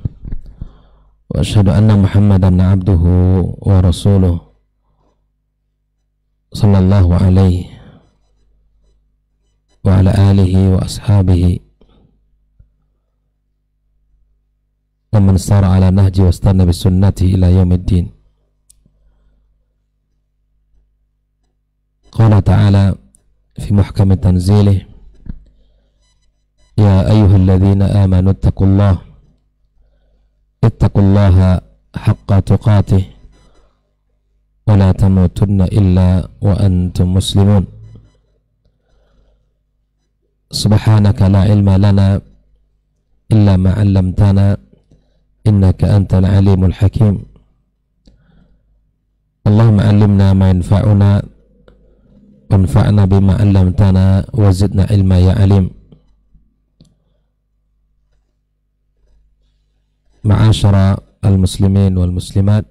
wa asyhadu anna Muhammadan abduhu wa rasuluh sallallahu alaihi wa ala alihi wa ashabihi wa man sara ala nahji wa istana bi sunnati ila yaumiddin. Qala ta'ala fi muhkami tanzilih, ya ayyuhalladzina amanu ittaqullaha haqqa tuqatih wa la tamutunna illa wa antum muslimun. Subhanaka la ilma lana illa ma 'allamtana innaka antal alimul hakim. Allahumma 'allimna ma yanfa'una wanfa'na bima 'allamtana wa zidna ilma ya alim. Ma'asyara al-muslimin wal muslimat,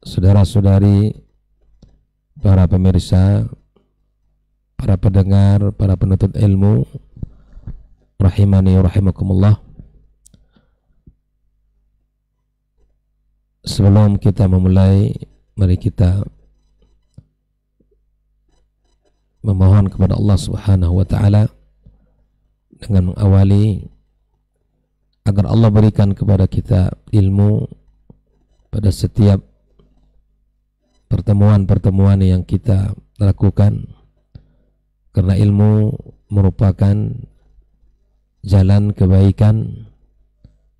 saudara-saudari, para pemirsa, para pendengar, para penuntut ilmu, rahimani wa rahimakumullah. Sebelum kita memulai, mari kita memohon kepada Allah Subhanahu wa taala dengan mengawali agar Allah berikan kepada kita ilmu pada setiap pertemuan-pertemuan yang kita lakukan, karena ilmu merupakan jalan kebaikan,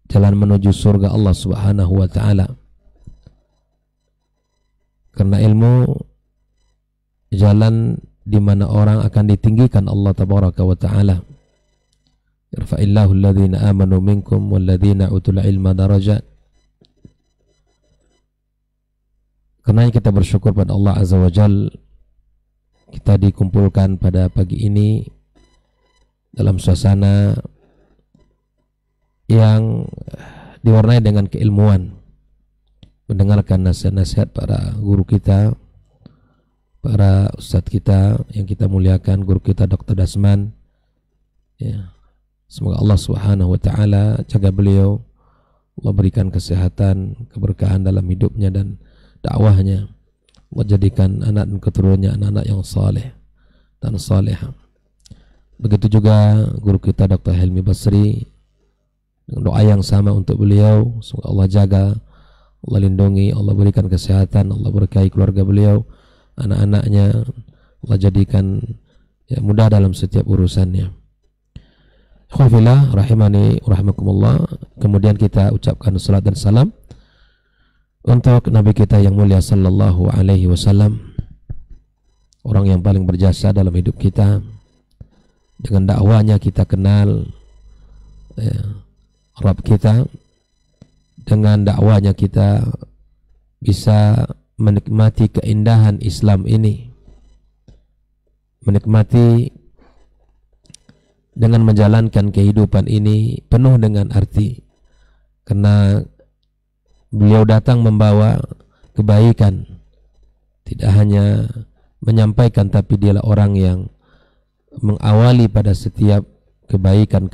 jalan menuju surga Allah Subhanahu wa taala. Karena ilmu jalan di mana orang akan ditinggikan Allah tabaraka wa taala. Yarfa'illahu alladhina amanu minkum walladhina utul ilma darajat. Karena kita bersyukur pada Allah azza wa jal, kita dikumpulkan pada pagi ini dalam suasana yang diwarnai dengan keilmuan, mendengarkan nasihat-nasihat para guru kita, para ustadz kita yang kita muliakan, guru kita Dr. Dasman. Ya. Semoga Allah Subhanahu wa taala jaga beliau, Allah berikan kesehatan, keberkahan dalam hidupnya dan dakwahnya. Allah jadikan anak dan keturunannya anak-anak yang saleh dan salehah. Begitu juga guru kita Dr. Helmi Basri, dengan doa yang sama untuk beliau. Semoga Allah jaga, Allah lindungi, Allah berikan kesehatan, Allah berkahi keluarga beliau, anak-anaknya, Allah jadikan ya, mudah dalam setiap urusannya. Khawfillah rahimani rahimakumullah. Kemudian kita ucapkan salat dan salam untuk Nabi kita yang mulia sallallahu alaihi wasallam, orang yang paling berjasa dalam hidup kita. Dengan dakwanya kita kenal ya, Rabb kita. Dengan dakwanya kita bisa menikmati keindahan Islam ini, menikmati dengan menjalankan kehidupan ini penuh dengan arti, karena beliau datang membawa kebaikan, tidak hanya menyampaikan, tapi dialah orang yang mengawali pada setiap kebaikan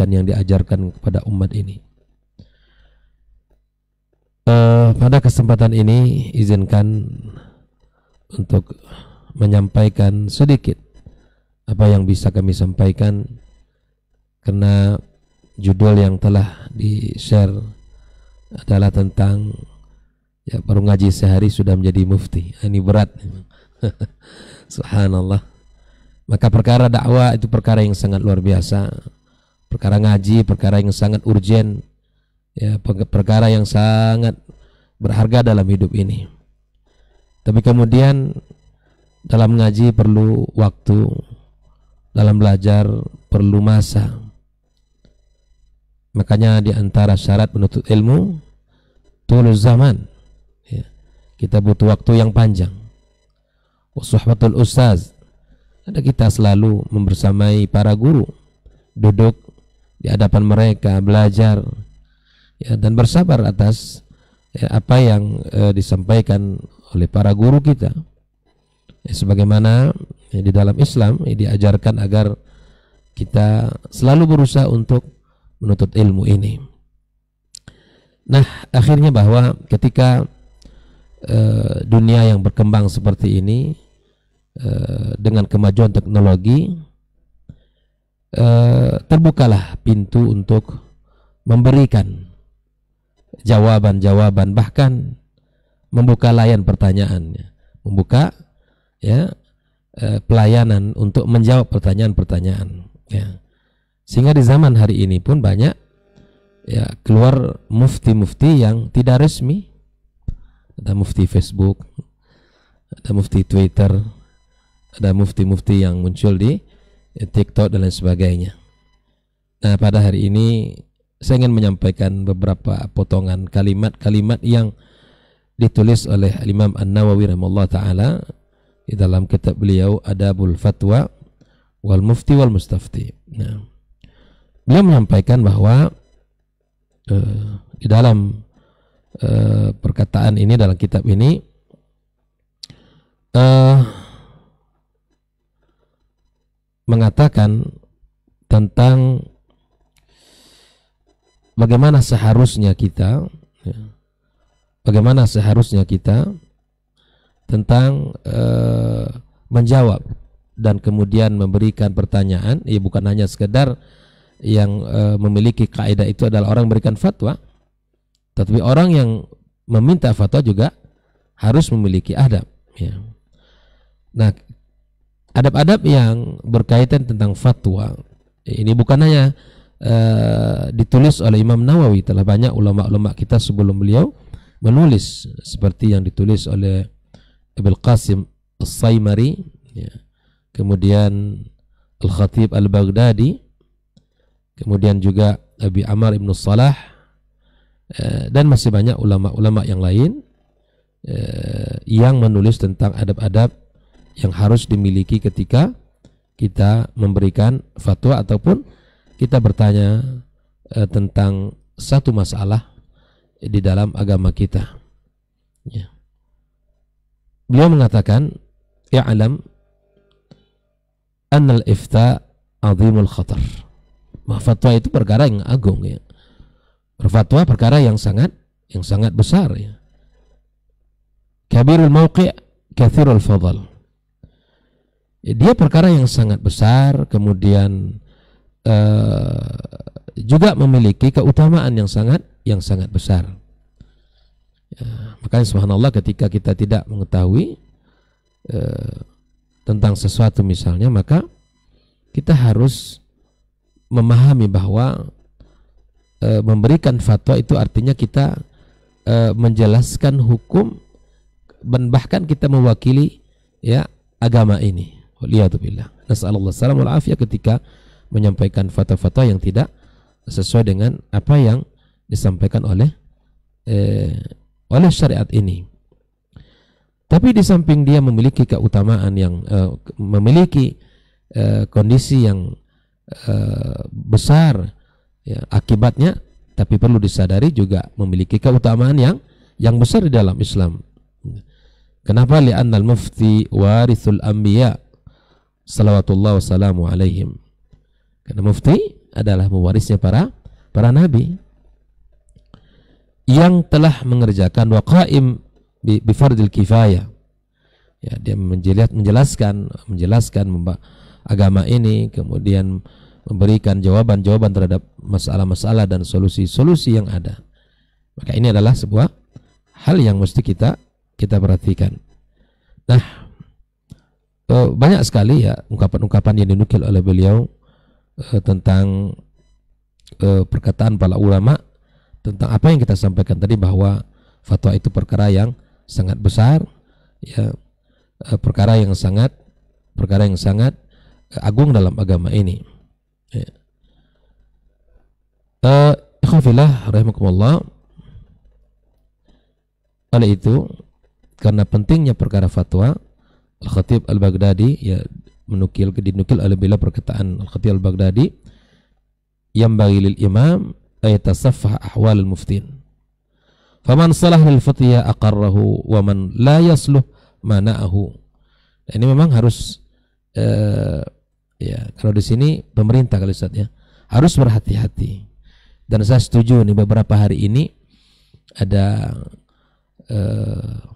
yang diajarkan kepada umat ini. Pada kesempatan ini izinkan untuk menyampaikan sedikit apa yang bisa kami sampaikan, karena judul yang telah di-share adalah tentang ya, baru ngaji sehari sudah menjadi mufti. Ini berat. Subhanallah. Maka perkara dakwah itu perkara yang sangat luar biasa. Perkara ngaji, perkara yang sangat urgen, ya, perkara yang sangat berharga dalam hidup ini. Tapi kemudian dalam ngaji perlu waktu, dalam belajar perlu masa. Makanya di antara syarat menuntut ilmu tulus zaman, ya. Kita butuh waktu yang panjang. Suhbatul ustaz, ada kita selalu membersamai para guru, duduk di hadapan mereka, belajar ya, dan bersabar atas ya, apa yang disampaikan oleh para guru kita ya, sebagaimana ya, di dalam Islam ya, diajarkan agar kita selalu berusaha untuk menuntut ilmu ini. Nah, akhirnya bahwa ketika dunia yang berkembang seperti ini, dengan kemajuan teknologi, terbukalah pintu untuk memberikan jawaban-jawaban, bahkan membuka layan pertanyaannya, membuka ya pelayanan untuk menjawab pertanyaan-pertanyaan ya. Sehingga di zaman hari ini pun banyak ya keluar mufti-mufti yang tidak resmi. Ada mufti Facebook, ada mufti Twitter, ada mufti-mufti yang muncul di TikTok dan lain sebagainya. Nah, pada hari ini saya ingin menyampaikan beberapa potongan kalimat-kalimat yang ditulis oleh Imam An-Nawawi rahimahullah ta'ala di dalam kitab beliau Adabul Fatwa wal Mufti wal Mustafti. Nah, beliau menyampaikan bahwa di dalam perkataan ini, dalam kitab ini mengatakan tentang bagaimana seharusnya kita tentang menjawab dan kemudian memberikan pertanyaan. Ya, bukan hanya sekedar yang memiliki kaidah itu adalah orang memberikan fatwa, tetapi orang yang meminta fatwa juga harus memiliki adab ya. Nah, adab-adab yang berkaitan tentang fatwa ini bukan hanya ditulis oleh Imam Nawawi, telah banyak ulama-ulama kita sebelum beliau menulis, seperti yang ditulis oleh Ibnu Qasim As-Saimari ya. Kemudian Al-Khatib Al-Baghdadi, kemudian juga Abi Amr Ibn Salah, dan masih banyak ulama-ulama yang lain yang menulis tentang adab-adab yang harus dimiliki ketika kita memberikan fatwa ataupun kita bertanya tentang satu masalah di dalam agama kita. Ya. Beliau mengatakan, "I'lam annal ifta azimul khatar." Fatwa itu perkara yang agung ya. Berfatwa perkara yang sangat besar ya. Kabirul mauqi' kathirul fadl. Ya, dia perkara yang sangat besar, kemudian juga memiliki keutamaan yang sangat besar. Ya, makanya subhanallah ketika kita tidak mengetahui tentang sesuatu misalnya, maka kita harus memahami bahwa memberikan fatwa itu artinya kita menjelaskan hukum dan bahkan kita mewakili ya agama ini. Waliyadzubillah. Nas'alullah salam wal afiyah ketika menyampaikan fatwa-fatwa yang tidak sesuai dengan apa yang disampaikan oleh syariat ini. Tapi di samping dia memiliki keutamaan yang memiliki kondisi yang besar ya, akibatnya, tapi perlu disadari juga memiliki keutamaan yang besar di dalam Islam. Kenapa? Li'annal mufti warithul anbiya salawatullah wassalamu alaihim. Karena mufti adalah mewarisnya para nabi yang telah mengerjakan waqaim bi fardil kifayah. Ya, dia menjelaskan agama ini, kemudian memberikan jawaban-jawaban terhadap masalah-masalah dan solusi-solusi yang ada. Maka ini adalah sebuah hal yang mesti kita perhatikan. Nah, banyak sekali ya ungkapan-ungkapan yang dinukil oleh beliau tentang perkataan para ulama tentang apa yang kita sampaikan tadi, bahwa fatwa itu perkara yang sangat besar ya, perkara yang sangat agung dalam agama ini. Ya. Ikhwafillah rahimakumullah. Oleh itu, karena pentingnya perkara fatwa, Al-Khatib Al-Baghdadi ya dinukil oleh beliau perkataan Al-Khatib Al-Baghdadi, yang bagi lil imam ayatasaffah ahwal al-muftin. Faman salah lil fatya aqarrahu wa man la yasluh mana'ahu. Nah, ini memang harus ya, kalau di sini pemerintah kalau Ustaz ya harus berhati-hati. Dan saya setuju nih, beberapa hari ini ada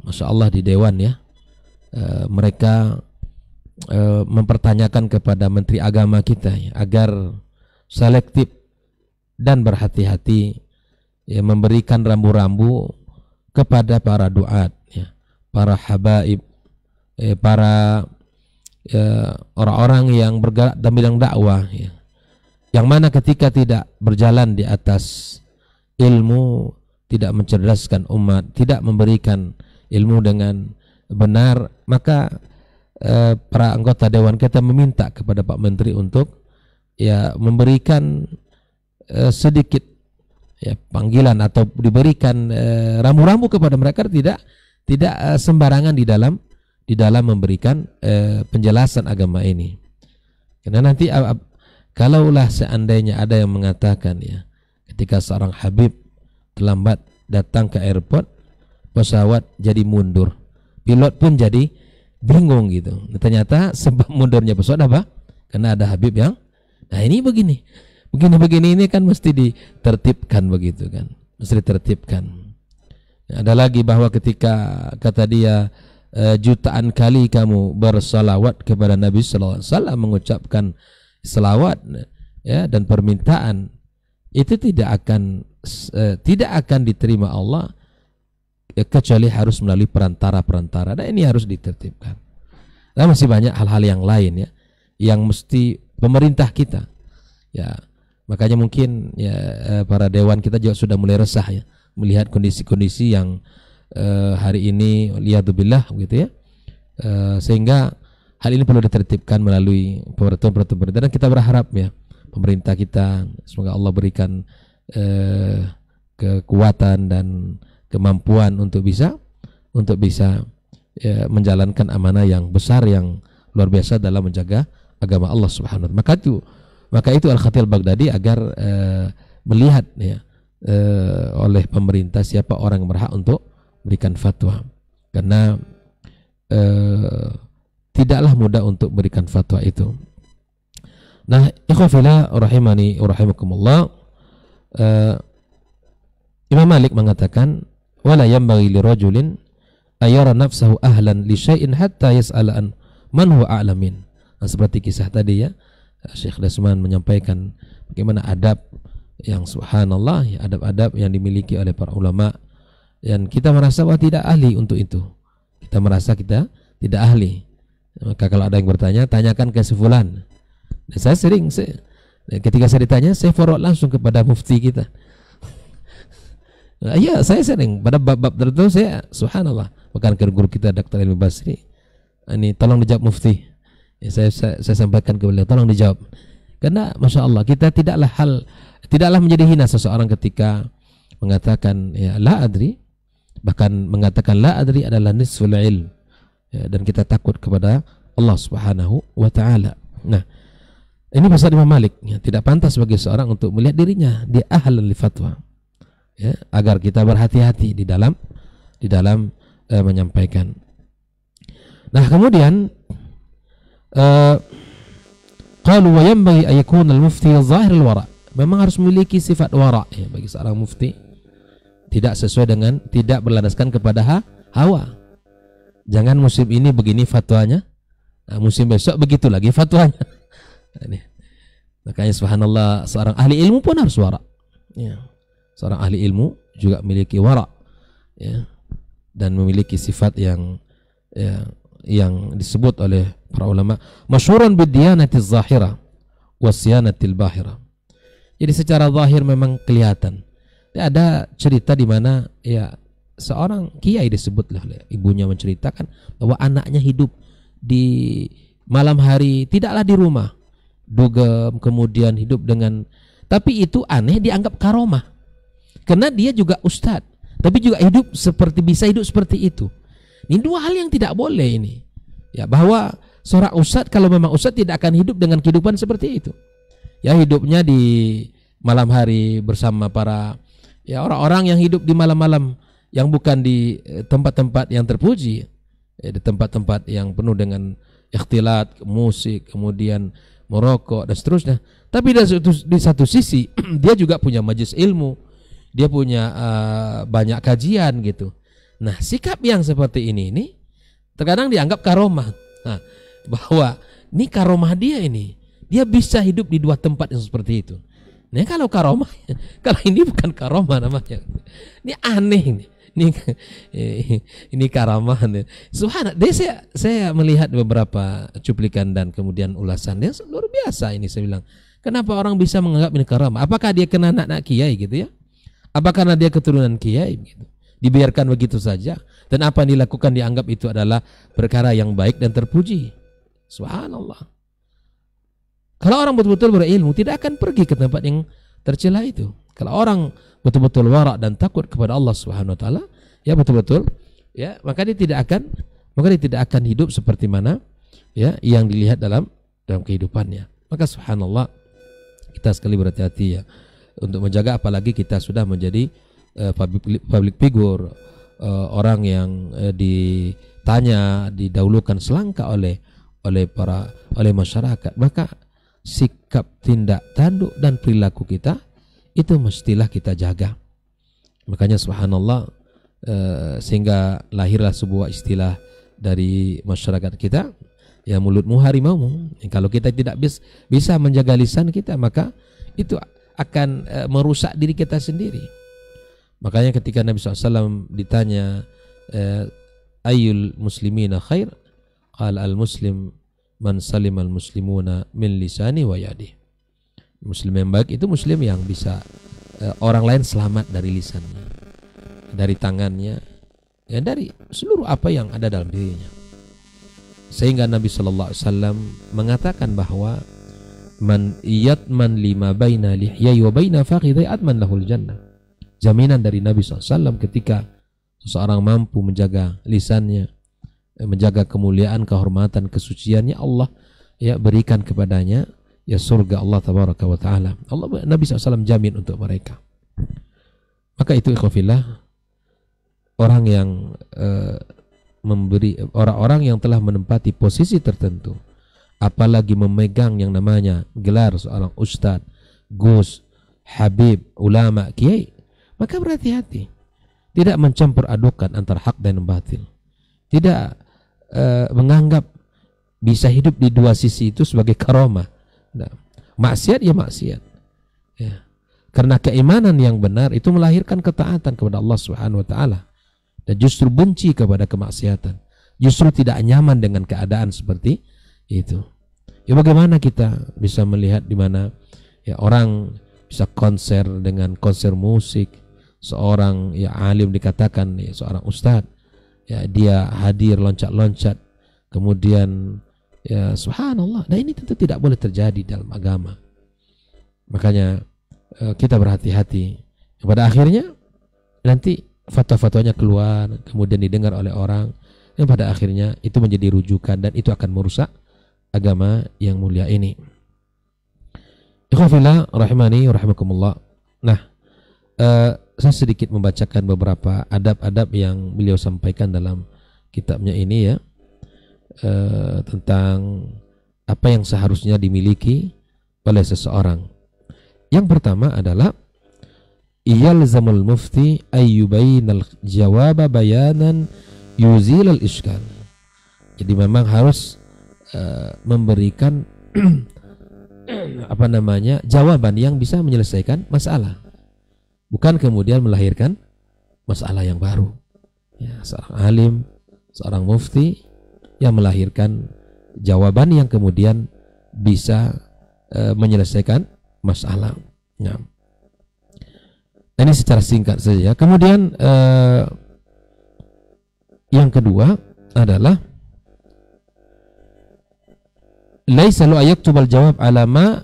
Masya Allah di Dewan ya, mereka mempertanyakan kepada Menteri Agama kita ya, agar selektif dan berhati-hati ya, memberikan rambu-rambu kepada para duat ya, para habaib, para orang-orang yang bergerak dalam bidang dakwah ya, yang mana ketika tidak berjalan di atas ilmu, tidak mencerdaskan umat, tidak memberikan ilmu dengan benar, maka para anggota dewan kita meminta kepada Pak Menteri untuk ya memberikan sedikit ya panggilan atau diberikan rambu-rambu kepada mereka, tidak sembarangan di dalam memberikan penjelasan agama ini. Karena nanti kalaulah seandainya ada yang mengatakan ya, ketika seorang habib terlambat datang ke airport, pesawat jadi mundur, pilot pun jadi bingung gitu. Ternyata sebab mundurnya pesawat apa? Karena ada habib yang, nah ini begini ini kan mesti ditertibkan begitu kan, mesti ditertibkan. Ada lagi bahwa ketika kata dia jutaan kali kamu bersalawat kepada Nabi sallallahu alaihi wasallam, mengucapkan salawat ya dan permintaan, itu tidak akan diterima Allah kecuali harus melalui perantara-perantara. Dan ini harus ditertibkan. Dan masih banyak hal-hal yang lain ya, yang mesti pemerintah kita ya, makanya mungkin ya para dewan kita juga sudah mulai resah ya melihat kondisi-kondisi yang hari ini liyadzubillah gitu ya, sehingga hal ini perlu ditertibkan melalui peraturan pemerintah. Dan kita berharap ya pemerintah kita semoga Allah berikan kekuatan dan kemampuan untuk bisa ya, menjalankan amanah yang besar yang luar biasa dalam menjaga agama Allah Subhanahu wa taala. Maka itu Al-Khatib Baghdadi agar melihat ya oleh pemerintah siapa orang yang berhak untuk berikan fatwa, karena tidaklah mudah untuk berikan fatwa itu. Nah, ikhwafillah rahimani wa rahimakumullah, Imam Malik mengatakan wala yanbaghi lirajulin ayara nafsahu ahlan li syai'in hatta yas'ala an man huwa a'lamin. Nah, seperti kisah tadi ya, Syekh Desman menyampaikan bagaimana adab yang subhanallah, ya, adab-adab yang dimiliki oleh para ulama, dan kita merasa bahwa tidak ahli untuk itu. Kita merasa kita tidak ahli. Maka kalau ada yang bertanya, tanyakan ke si fulan. Dan saya sering, ketika saya ditanya, saya forward langsung kepada mufti kita. Iya, saya sering pada bab-bab tertentu saya subhanallah, bahkan ke guru kita Dr. Ilmi Basri, ini tolong dijawab mufti. Ya, saya sampaikan ke beliau, tolong dijawab. Karena masya Allah kita tidaklah menjadi hina seseorang ketika mengatakan ya la adri, bahkan mengatakan la adri adalah nisful ilm, ya, dan kita takut kepada Allah Subhanahu wa taala. Nah, ini pasal Imam Malik, ya, tidak pantas bagi seorang untuk melihat dirinya dia ahlan li fatwa, ya, agar kita berhati-hati di dalam menyampaikan. Nah, kemudian qalu wa yanbaghi an yakuna al-mufti zahir al-wara'. Memang harus memiliki sifat wara' ya, bagi seorang mufti, tidak sesuai dengan, tidak berlandaskan kepada hawa. Jangan musim ini begini fatwanya, nah, musim besok begitu lagi fatwanya. Makanya subhanallah, seorang ahli ilmu pun harus wara', ya. Seorang ahli ilmu juga memiliki wara', ya, dan memiliki sifat yang yang disebut oleh para ulama masyhuran bid-diyanatiz zahira was-siyanatil bahira. Jadi secara zahir memang kelihatan. Ada cerita di mana ya seorang kiai disebutlah ibunya menceritakan bahwa anaknya hidup di malam hari tidaklah di rumah, dugem, kemudian hidup dengan, tapi itu aneh, dianggap karomah karena dia juga ustadz tapi juga bisa hidup seperti itu. Ini dua hal yang tidak boleh ini. Ya, bahwa seorang ustadz kalau memang ustadz tidak akan hidup dengan kehidupan seperti itu. Ya, hidupnya di malam hari bersama para ya orang-orang yang hidup di malam-malam yang bukan di tempat-tempat yang terpuji, ya, di tempat-tempat yang penuh dengan ikhtilat, musik, kemudian merokok dan seterusnya. Tapi di satu sisi dia juga punya majelis ilmu, dia punya banyak kajian gitu. Nah, sikap yang seperti ini terkadang dianggap karomah. Nah, bahwa ini karomah dia ini, dia bisa hidup di dua tempat yang seperti itu. Nah, kalau karomah, kalau ini bukan karomah namanya, ini aneh ini. Ini karamah. Subhanallah, saya melihat beberapa cuplikan dan kemudian ulasan dia luar biasa ini. Saya bilang, kenapa orang bisa menganggap ini karamah? Apakah dia kena anak kiai gitu ya? Apakah karena dia keturunan kiai gitu? Dibiarkan begitu saja, dan apa yang dilakukan dianggap itu adalah perkara yang baik dan terpuji. Subhanallah. Kalau orang betul-betul berilmu tidak akan pergi ke tempat yang tercela itu. Kalau orang betul-betul wara' dan takut kepada Allah Subhanahu wa taala, ya betul-betul ya, maka dia tidak akan hidup seperti mana ya yang dilihat dalam kehidupannya. Maka subhanallah, kita sekali berhati-hati ya untuk menjaga, apalagi kita sudah menjadi public figure, orang yang ditanya, didahulukan selangkah oleh masyarakat, maka sikap, tindak tanduk dan perilaku kita itu mestilah kita jaga. Makanya subhanallah, sehingga lahirlah sebuah istilah dari masyarakat kita, ya mulutmu harimaumu. Kalau kita tidak bisa menjaga lisan kita, maka itu akan merusak diri kita sendiri. Makanya ketika Nabi SAW ditanya ayyul muslimina khair, qala al muslim man salim al muslimuna min lisani wa yadi. Muslim yang baik itu muslim yang bisa orang lain selamat dari lisannya, dari tangannya, ya, dari seluruh apa yang ada dalam dirinya. Sehingga Nabi SAW mengatakan bahwa man yatman lima baina lihyai wa baina fakhidhi atman lahul jannah. Jaminan dari Nabi SAW ketika seseorang mampu menjaga lisannya, menjaga kemuliaan, kehormatan, kesuciannya, Allah ya berikan kepadanya ya surga Allah tabaraka wa taala. Allah, Nabi SAW jamin untuk mereka. Maka itu ikhwafillah, orang yang memberi, orang-orang yang telah menempati posisi tertentu, apalagi memegang yang namanya gelar seorang ustadz, gus, habib, ulama, kiai, maka berhati-hati, tidak mencampur adukan antara hak dan batil, tidak menganggap bisa hidup di dua sisi itu sebagai karomah. Nah, maksiat ya maksiat ya. Karena keimanan yang benar itu melahirkan ketaatan kepada Allah Subhanahu wa taala, dan justru benci kepada kemaksiatan, justru tidak nyaman dengan keadaan seperti itu. Ya bagaimana kita bisa melihat di mana ya orang bisa konser dengan konser musik, seorang ya alim dikatakan ya seorang ustadz ya dia hadir loncat-loncat, kemudian ya subhanallah. Nah ini tentu tidak boleh terjadi dalam agama. Makanya kita berhati-hati. Pada akhirnya nanti fatwa-fatwanya keluar, kemudian didengar oleh orang, yang pada akhirnya itu menjadi rujukan dan itu akan merusak agama yang mulia ini. Ikhwafillah rahimani rahimakumullah. Nah, saya sedikit membacakan beberapa adab-adab yang beliau sampaikan dalam kitabnya ini ya, tentang apa yang seharusnya dimiliki oleh seseorang. Yang pertama adalah yalzamul mufti ayyubainal jawaba bayanan yuzilal iskal. Jadi memang harus memberikan apa namanya jawaban yang bisa menyelesaikan masalah, bukan kemudian melahirkan masalah yang baru ya. Seorang alim, seorang mufti yang melahirkan jawaban yang kemudian bisa menyelesaikan masalah. Nah, ini secara singkat saja. Kemudian yang kedua adalah laisa lu ayaktubal jawab ala ma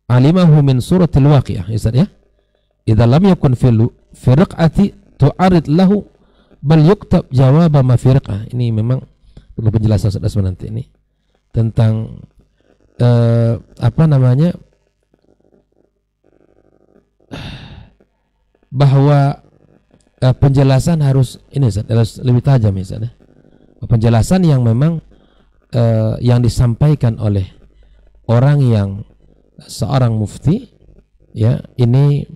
alimahu min suratil waqi'ah. Ya, idza lam yakun fil firqati tu'arid lahu bal yuktab jawab ma firqah. Ini memang perlu penjelasan nanti ini tentang apa namanya, bahwa penjelasan harus ini harus lebih tajam misalnya. Penjelasan yang memang yang disampaikan oleh orang yang seorang mufti ya, ini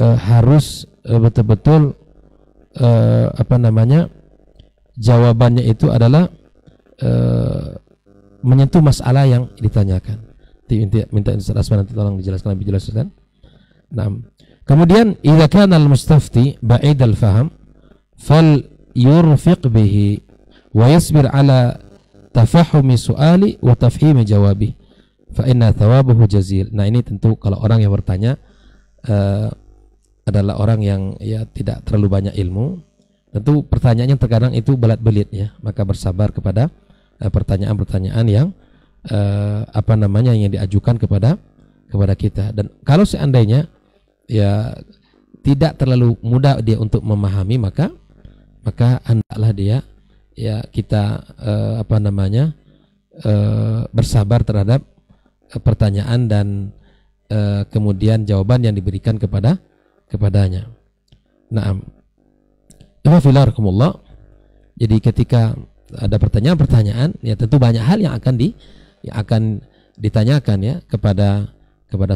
harus betul-betul apa namanya, jawabannya itu adalah menyentuh masalah yang ditanyakan. Minta nanti tolong dijelaskan lebih jelas kan. Nah, kemudian idza kana al-mustafti ba'id al-faham fal yurfiq bihi wa yasbir ala tafahumi su'ali wa tafhimi jawabi fa inna thawabuhu jazil. Nah ini tentu kalau orang yang bertanya adalah orang yang ya tidak terlalu banyak ilmu, tentu pertanyaannya terkadang itu belat-belit ya, maka bersabar kepada pertanyaan-pertanyaan yang apa namanya yang diajukan kepada kita. Dan kalau seandainya ya tidak terlalu mudah dia untuk memahami, maka hendaklah dia ya kita apa namanya bersabar terhadap pertanyaan dan kemudian jawaban yang diberikan kepadanya. Naam. Alhamdulillah. Jadi ketika ada pertanyaan-pertanyaan ya tentu banyak hal yang akan ditanyakan ya kepada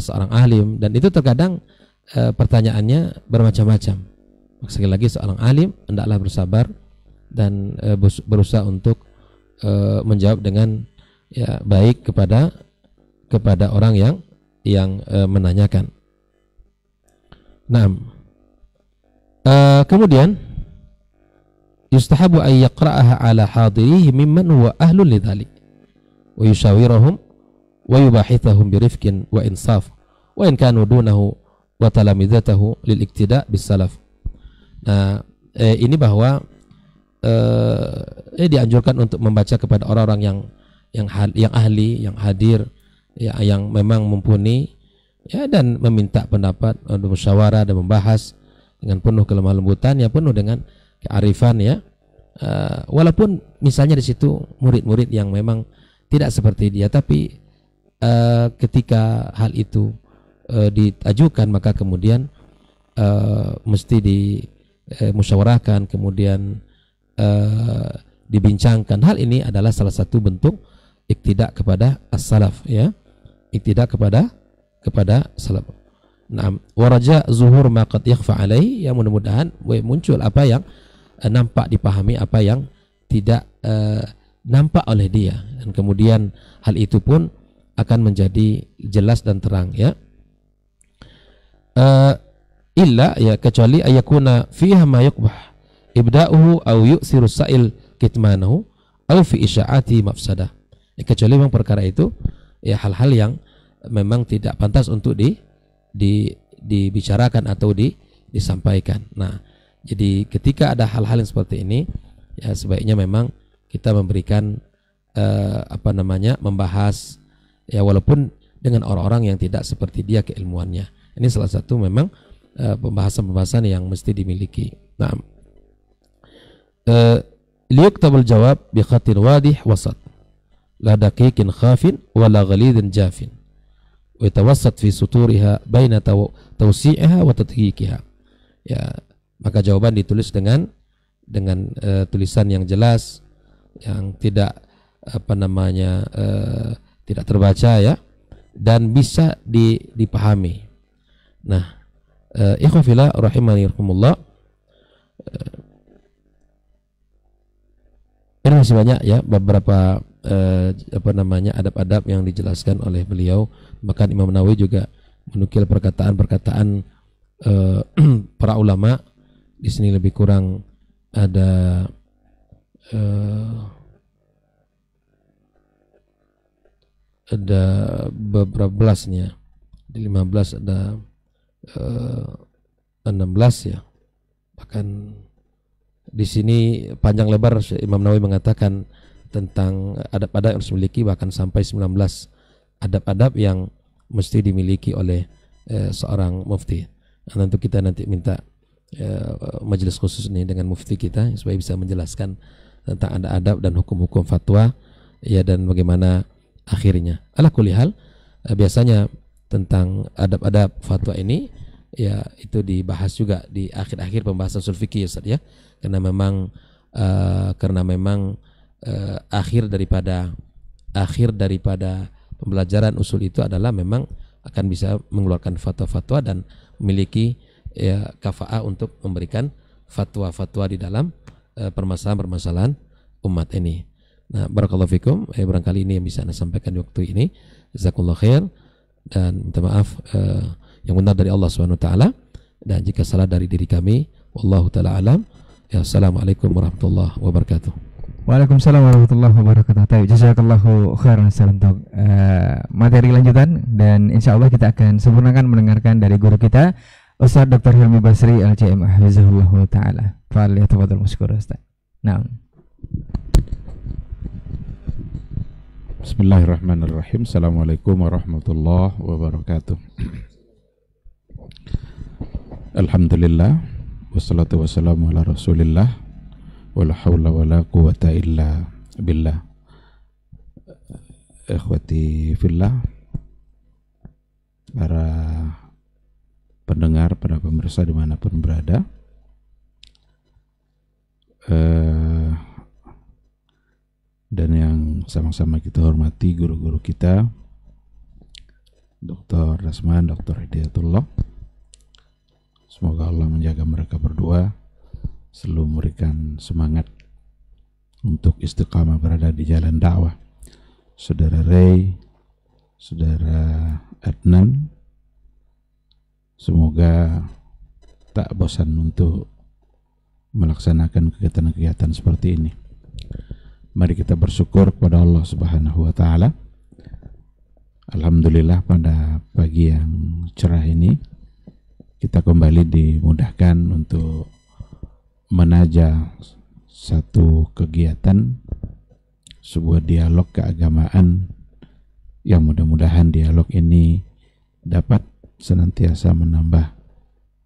seorang alim, dan itu terkadang pertanyaannya bermacam-macam. Sekali lagi seorang alim hendaklah bersabar dan berusaha untuk menjawab dengan ya baik kepada orang yang menanyakan. Nah, kemudian yustahabu ay yaqra'aha ala hadirihi mimman huwa ahlun lidzalik wa yushawirahum wa yubahithahum birifqin wa insaf wa in kanu dunahu wa talamidatahu lil iktida bis salaf. Nah, ini bahwa dianjurkan untuk membaca kepada orang-orang yang ahli, yang hadir ya, yang memang mumpuni ya, dan meminta pendapat, musyawarah dan membahas dengan penuh kelemah lembutan ya, penuh dengan kearifan ya, walaupun misalnya di situ murid-murid yang memang tidak seperti dia, tapi ketika hal itu diajukan maka kemudian mesti dimusyawarahkan, kemudian dibincangkan. Hal ini adalah salah satu bentuk iktidak kepada as-salaf, ya, iktidak kepada salaf. Naam, waraja zuhur ma qad yakhfa alaihi, yang mudah-mudahan muncul apa yang nampak dipahami, apa yang tidak nampak oleh dia, dan kemudian hal itu pun akan menjadi jelas dan terang, ya. Illa, ya, kecuali ayakuna fiha ma yuqbah ibda'uhu aw yu'siru sa'il kitmanahu aw fi isya'ati mafsadah. Ya, kecuali memang perkara itu ya hal-hal yang memang tidak pantas untuk dibicarakan atau disampaikan. Nah, jadi ketika ada hal-hal yang seperti ini, ya sebaiknya memang kita memberikan membahas, ya, walaupun dengan orang-orang yang tidak seperti dia keilmuannya. Ini salah satu memang pembahasan-pembahasan yang mesti dimiliki. Nah, liyuktabul jawab bi khatin wadih wasat, la daqiqin khafin wala ghalidin jafin, wa yatawassat fi suturiha baina tawsi'iha wa tadqiqiha. Ya, maka jawaban ditulis dengan tulisan yang jelas, yang tidak tidak terbaca, ya, dan bisa dipahami. Nah, ikhwan fillah rahimani rahimakumullah, ini masih banyak, ya, beberapa adab-adab yang dijelaskan oleh beliau. Bahkan Imam Nawawi juga menukil perkataan-perkataan para ulama. Di sini lebih kurang ada beberapa belasnya. Di 15 ada 16, ya. Bahkan di sini panjang lebar Imam Nawawi mengatakan tentang adab-adab yang harus dimiliki, bahkan sampai 19 adab-adab yang mesti dimiliki oleh seorang mufti. Nah, tentu kita nanti minta majelis khusus ini dengan mufti kita supaya bisa menjelaskan tentang adab dan hukum-hukum fatwa, ya, dan bagaimana akhirnya. Ala kulli hal, biasanya tentang adab-adab fatwa ini, ya, itu dibahas juga di akhir-akhir pembahasan ushul fikih, Ustaz, ya, karena memang akhir daripada pembelajaran usul itu adalah memang akan bisa mengeluarkan fatwa-fatwa dan memiliki, ya, kafa'ah untuk memberikan fatwa-fatwa di dalam permasalahan-permasalahan umat ini. Nah, barakallahu fikum, barangkali ini yang bisa Anda sampaikan di waktu ini. Jazakallahu khair, dan minta maaf yang benar dari Allah Subhanahu wa taala, dan jika salah dari diri kami, wallahu taala alam. Ya, assalamualaikum warahmatullahi wabarakatuh. Waalaikumsalam warahmatullahi wabarakatuh. Jazakallahu khairan untuk materi lanjutan, dan insya Allah kita akan sempurnakan mendengarkan dari guru kita Ustaz Dr. Hilmi Basri LCM Hafizahullah Ta'ala. Fa'aliyatafadul masykur Ustaz. Nah, Bismillahirrahmanirrahim. Assalamualaikum warahmatullahi wabarakatuh. Alhamdulillah, wassalatu wassalamu ala rasulillah, wala hawla wala quwata illa billah. Ikhwati fillah, para pendengar, para pemirsa dimanapun berada, dan yang sama-sama kita hormati guru-guru kita, Dr. Rasman, Dr. Hidayatullah. Semoga Allah menjaga mereka berdua, selalu memberikan semangat untuk istiqamah berada di jalan dakwah. Saudara Ray, Saudara Adnan, semoga tak bosan untuk melaksanakan kegiatan-kegiatan seperti ini. Mari kita bersyukur kepada Allah Subhanahu wa taala. Alhamdulillah, pada pagi yang cerah ini kita kembali dimudahkan untuk menajah satu kegiatan, sebuah dialog keagamaan yang mudah-mudahan dialog ini dapat senantiasa menambah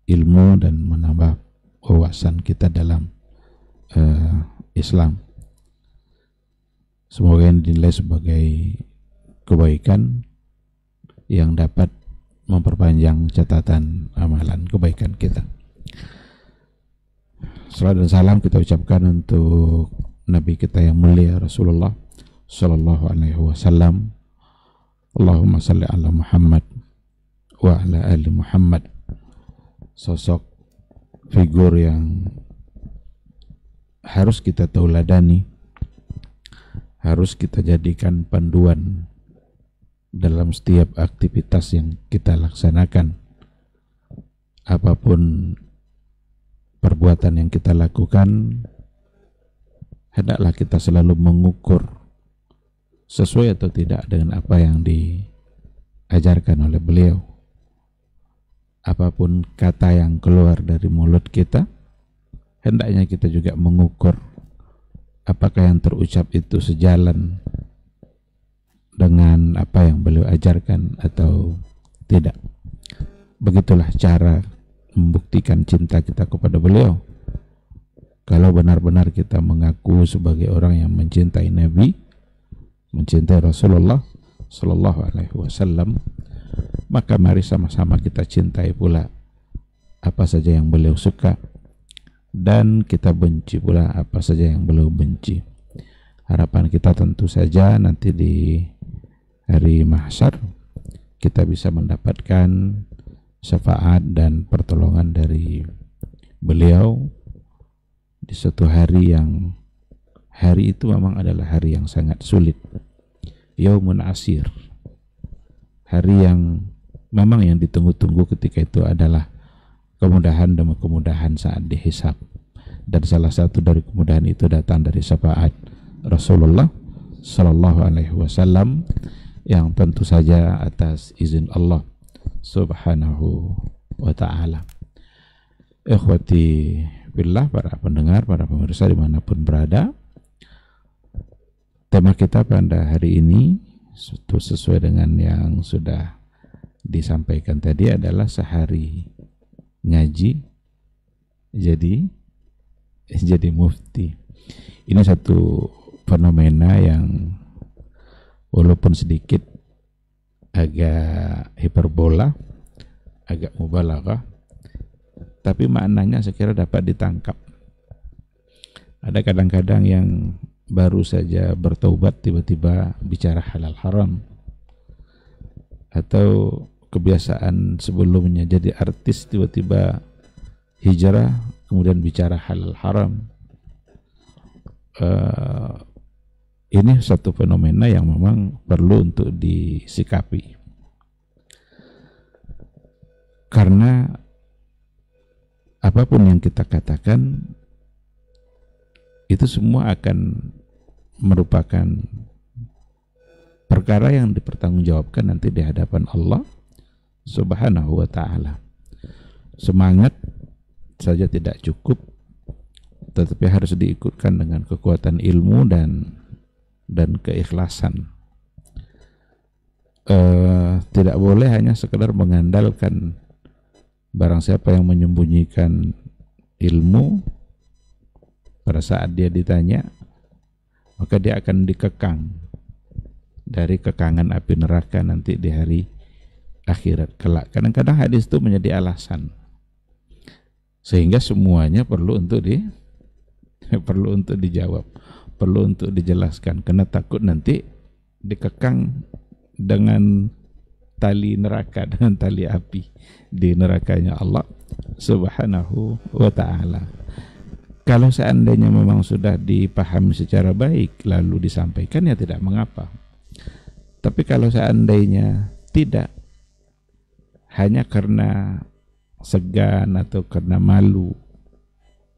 ilmu dan menambah wawasan kita dalam Islam. Semoga yang dinilai sebagai kebaikan yang dapat memperpanjang catatan amalan kebaikan kita. Salam dan salam kita ucapkan untuk Nabi kita yang mulia Rasulullah Sallallahu Alaihi Wasallam. Allahumma salli ala Muhammad wa ala ali Muhammad. Sosok figur yang harus kita tauladani, harus kita jadikan panduan dalam setiap aktivitas yang kita laksanakan. Apapun perbuatan yang kita lakukan, hendaklah kita selalu mengukur sesuai atau tidak dengan apa yang diajarkan oleh beliau. Apapun kata yang keluar dari mulut kita, hendaknya kita juga mengukur apakah yang terucap itu sejalan dengan apa yang beliau ajarkan atau tidak. Begitulah cara membuktikan cinta kita kepada beliau. Kalau benar-benar kita mengaku sebagai orang yang mencintai Nabi, mencintai Rasulullah Sallallahu Alaihi Wasallam, maka mari sama-sama kita cintai pula apa saja yang beliau suka, dan kita benci pula apa saja yang beliau benci. Harapan kita tentu saja nanti di hari mahsyar kita bisa mendapatkan syafaat dan pertolongan dari beliau di suatu hari yang hari itu memang adalah hari yang sangat sulit. Yaumun asir, hari yang memang yang ditunggu-tunggu ketika itu adalah kemudahan demi kemudahan saat dihisab, dan salah satu dari kemudahan itu datang dari syafaat Rasulullah Sallallahu Alaihi Wasallam yang tentu saja atas izin Allah Subhanahu wa Ta'ala. Ikhwati billah, para pendengar, para pemirsa dimanapun berada, tema kita pada hari ini sesuai dengan yang sudah disampaikan tadi adalah sehari ngaji jadi mufti. Ini satu fenomena yang walaupun sedikit agak hiperbola, agak mubalaghah, tapi maknanya saya kira dapat ditangkap. Ada kadang-kadang yang baru saja bertaubat tiba-tiba bicara halal haram, atau kebiasaan sebelumnya jadi artis tiba-tiba hijrah kemudian bicara halal haram. Ini satu fenomena yang memang perlu untuk disikapi, karena apapun yang kita katakan itu semua akan merupakan perkara yang dipertanggungjawabkan nanti di hadapan Allah Subhanahu wa Ta'ala. Semangat saja tidak cukup, tetapi harus diikutkan dengan kekuatan ilmu dan keikhlasan. Tidak boleh hanya sekedar mengandalkan. Barang siapa yang menyembunyikan ilmu, pada saat dia ditanya, maka dia akan dikekang dari kekangan api neraka nanti di hari akhirat kelak. Kadang-kadang hadis itu menjadi alasan, sehingga semuanya perlu untuk dijawab, perlu untuk dijelaskan, karena takut nanti dikekang dengan tali neraka, dengan tali api di nerakanya Allah Subhanahu wa Ta'ala. Kalau seandainya memang sudah dipahami secara baik lalu disampaikan, ya tidak mengapa. Tapi kalau seandainya tidak, hanya karena segan atau karena malu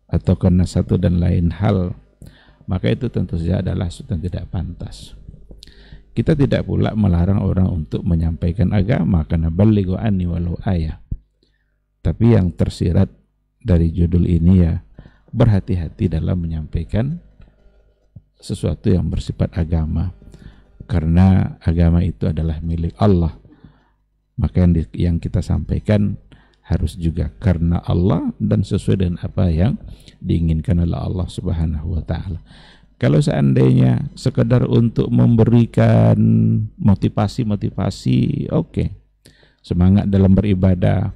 atau karena satu dan lain hal, maka itu tentu saja adalah sesuatu yang tidak pantas. Kita tidak pula melarang orang untuk menyampaikan agama, karena balighu anni walau ayah. Tapi yang tersirat dari judul ini ya, berhati-hati dalam menyampaikan sesuatu yang bersifat agama, karena agama itu adalah milik Allah. Maka yang kita sampaikan harus juga karena Allah dan sesuai dengan apa yang diinginkan oleh Allah Subhanahu wa taala. Kalau seandainya sekedar untuk memberikan motivasi, oke. Semangat dalam beribadah.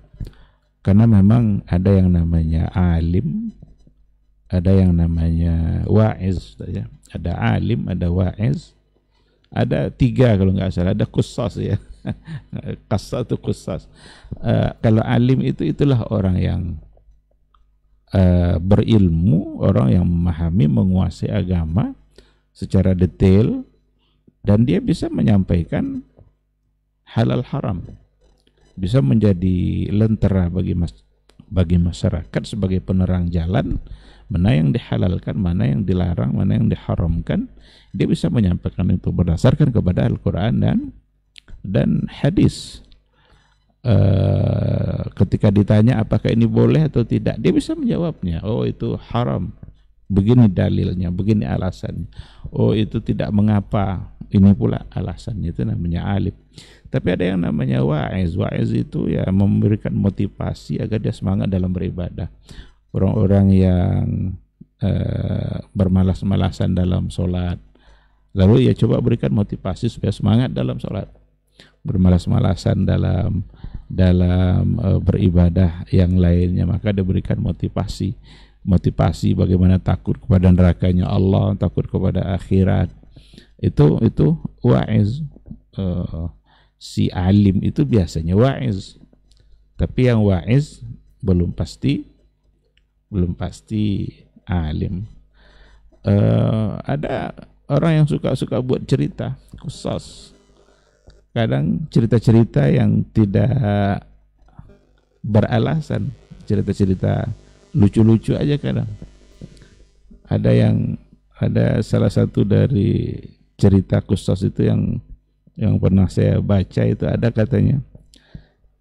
Karena memang ada yang namanya alim, ada yang namanya wa'iz, ya. Ada alim, ada wa'iz, ada 3 kalau nggak salah, ada qusas ya. Qasas itu qusas. Kalau alim itulah orang yang berilmu, orang yang memahami, menguasai agama secara detail, dan dia bisa menyampaikan halal haram, bisa menjadi lentera bagi masyarakat sebagai penerang jalan, mana yang dihalalkan, mana yang dilarang, mana yang diharamkan. Dia bisa menyampaikan itu berdasarkan kepada Al-Quran dan hadis. Ketika ditanya apakah ini boleh atau tidak, dia bisa menjawabnya. Oh, itu haram, begini dalilnya, begini alasannya. Oh, itu tidak mengapa, ini pula alasannya. Itu namanya alim. Tapi ada yang namanya wa'iz. Wa'iz itu ya memberikan motivasi agar dia semangat dalam beribadah. Orang-orang yang bermalas-malasan dalam sholat, lalu ya coba berikan motivasi supaya semangat dalam sholat. Bermalas-malasan dalam beribadah yang lainnya, maka diberikan motivasi bagaimana takut kepada nerakanya Allah, takut kepada akhirat. Itu wa'iz. Si alim itu biasanya wa'iz, tapi yang wa'iz belum pasti alim. Ada orang yang suka buat cerita khusus, kadang cerita-cerita yang tidak beralasan, cerita-cerita lucu-lucu aja kadang. Ada salah satu dari cerita khusus itu yang pernah saya baca, itu ada katanya,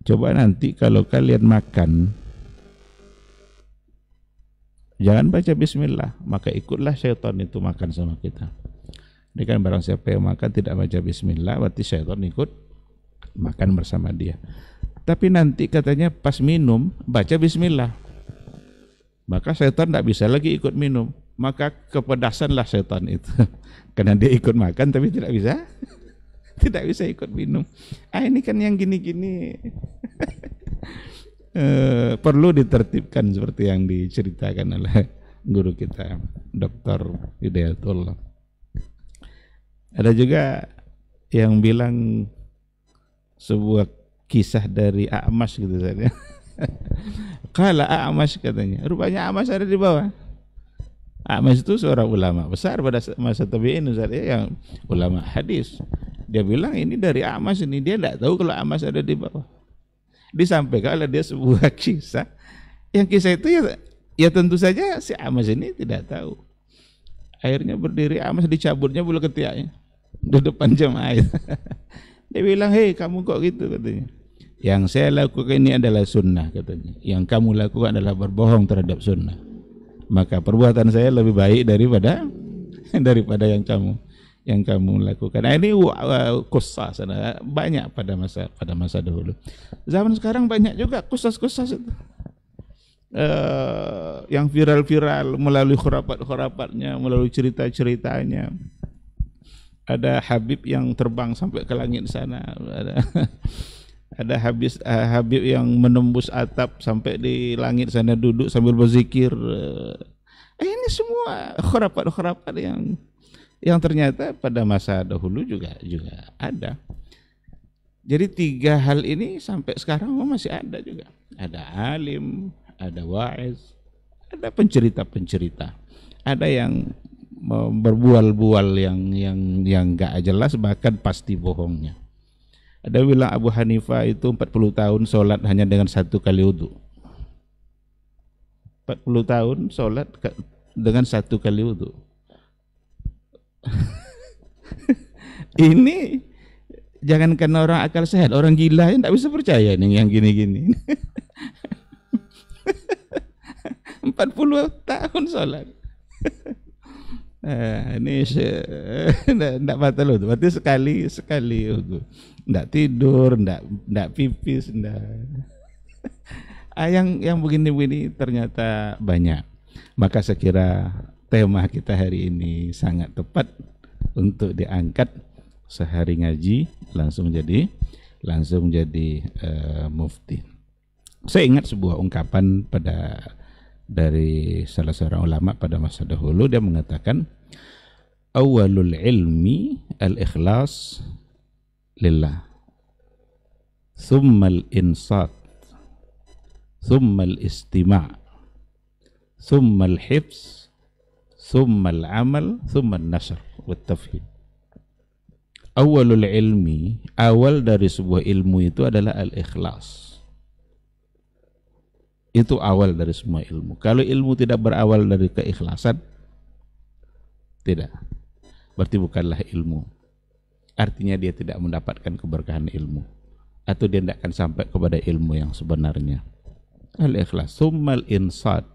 coba nanti kalau kalian makan jangan baca bismillah, maka ikutlah syaitan itu makan sama kita. Ini kan barang siapa yang makan tidak baca bismillah, berarti syaitan ikut makan bersama dia. Tapi nanti katanya pas minum baca bismillah, maka syaitan tidak bisa lagi ikut minum, maka kepedasanlah syaitan itu karena dia ikut makan tapi tidak bisa ikut minum. Ini kan yang gini-gini perlu ditertibkan seperti yang diceritakan oleh guru kita Dr. Hidayatullah. Ada juga yang bilang sebuah kisah dari A'mash gitu saja. Kala A'mash katanya, rupanya A'mash ada di bawah. A'mash itu seorang ulama besar pada masa tabi'in, yang ulama hadis. Dia bilang ini dari A'mash ini, dia tidak tahu kalau A'mash ada di bawah. Disampaikan oleh dia sebuah kisah, yang kisah itu ya tentu saja si A'mash ini tidak tahu. Akhirnya berdiri A'mash, dicabutnya bulu ketiaknya di depan jemaah. Dia bilang, hei kamu kok gitu katanya. Yang saya lakukan ini adalah sunnah katanya. Yang kamu lakukan adalah berbohong terhadap sunnah. Maka perbuatan saya lebih baik daripada yang kamu lakukan. Nah, ini qusas banyak pada masa dahulu. Zaman sekarang banyak juga qusas itu. Yang viral-viral melalui khurafat-khurafat-nya, melalui cerita-ceritanya. Ada Habib yang terbang sampai ke langit sana, ada Habib yang menembus atap sampai di langit sana duduk sambil berzikir. Ini semua khurafat-khurafat yang ternyata pada masa dahulu juga ada. Jadi 3 hal ini sampai sekarang masih ada juga. Ada alim, ada wa'iz, ada pencerita-pencerita, ada yang berbual-bual yang enggak jelas, bahkan pasti bohongnya. Ada bilang Abu Hanifah itu 40 tahun sholat hanya dengan 1 kali wudu. 40 tahun sholat dengan 1 kali wudu. Ini jangankan orang akal sehat, orang gila yang tidak bisa percaya nih yang gini-gini. 40 tahun sholat. Ini tidak batal wudu, berarti sekali wudu. Tidak tidur, tidak pipis, yang begini-begini ternyata banyak. Maka saya kira tema kita hari ini sangat tepat untuk diangkat. Sehari ngaji langsung jadi mufti. Saya ingat sebuah ungkapan dari salah seorang ulama pada masa dahulu. Dia mengatakan, awalul ilmi al-ikhlas lillah, thumma al-insat, thumma al-istima', thumma al-hifz, thumma al-amal, thumma al-nashr wa tafhim. Awalul ilmi, awal dari sebuah ilmu itu adalah al-ikhlas. Itu awal dari semua ilmu. Kalau ilmu tidak berawal dari keikhlasan, tidak, berarti bukanlah ilmu. Artinya dia tidak mendapatkan keberkahan ilmu, atau dia tidak akan sampai kepada ilmu yang sebenarnya. Al-ikhlas, summal insad,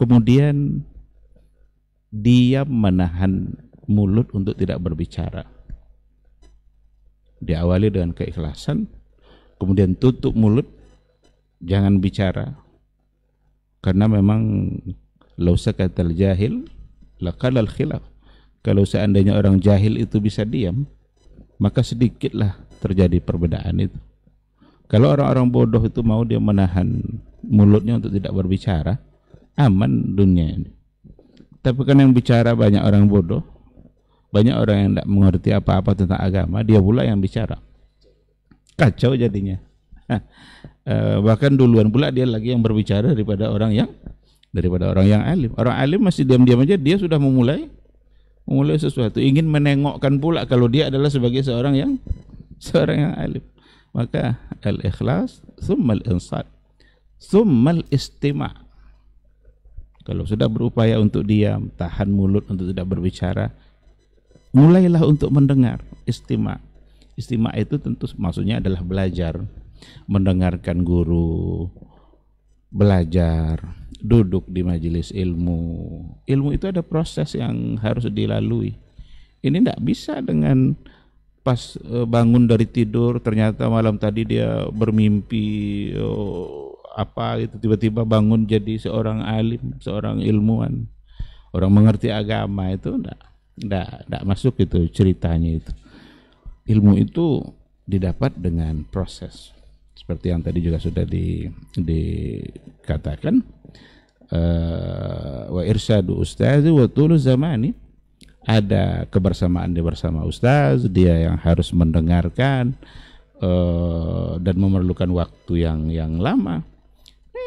kemudian dia menahan mulut untuk tidak berbicara. Diawali dengan keikhlasan, kemudian tutup mulut, jangan bicara, karena memang law sakatal jahil laqalal khilaf. Kalau seandainya orang jahil itu bisa diam, maka sedikitlah terjadi perbedaan itu. Kalau orang-orang bodoh itu mau dia menahan mulutnya untuk tidak berbicara, aman dunia ini. Tapi kan yang bicara banyak orang bodoh, banyak orang yang tidak mengerti apa-apa tentang agama, dia pula yang bicara. Kacau jadinya. Bahkan duluan pula dia lagi yang berbicara daripada orang yang alim. Orang alim masih diam-diam aja, dia sudah memulai sesuatu, ingin menengokkan pula kalau dia adalah sebagai seorang yang alim. Maka al-ikhlas, thumma al-insat, thumma al-istima'. Kalau sudah berupaya untuk diam, tahan mulut untuk tidak berbicara, mulailah untuk mendengar. Istima' itu tentu maksudnya adalah belajar, mendengarkan guru, belajar, duduk di majelis ilmu. Ilmu itu ada proses yang harus dilalui. Ini tidak bisa dengan pas bangun dari tidur ternyata malam tadi dia bermimpi apa gitu, tiba-tiba bangun jadi seorang alim, seorang ilmuwan, orang mengerti agama. Itu tidak masuk itu ceritanya. Itu ilmu itu didapat dengan proses, seperti yang tadi juga sudah dikatakan, wa irsyadu ustaz wa tulu zamani. Ada kebersamaan dia bersama ustaz, dia yang harus mendengarkan dan memerlukan waktu yang lama.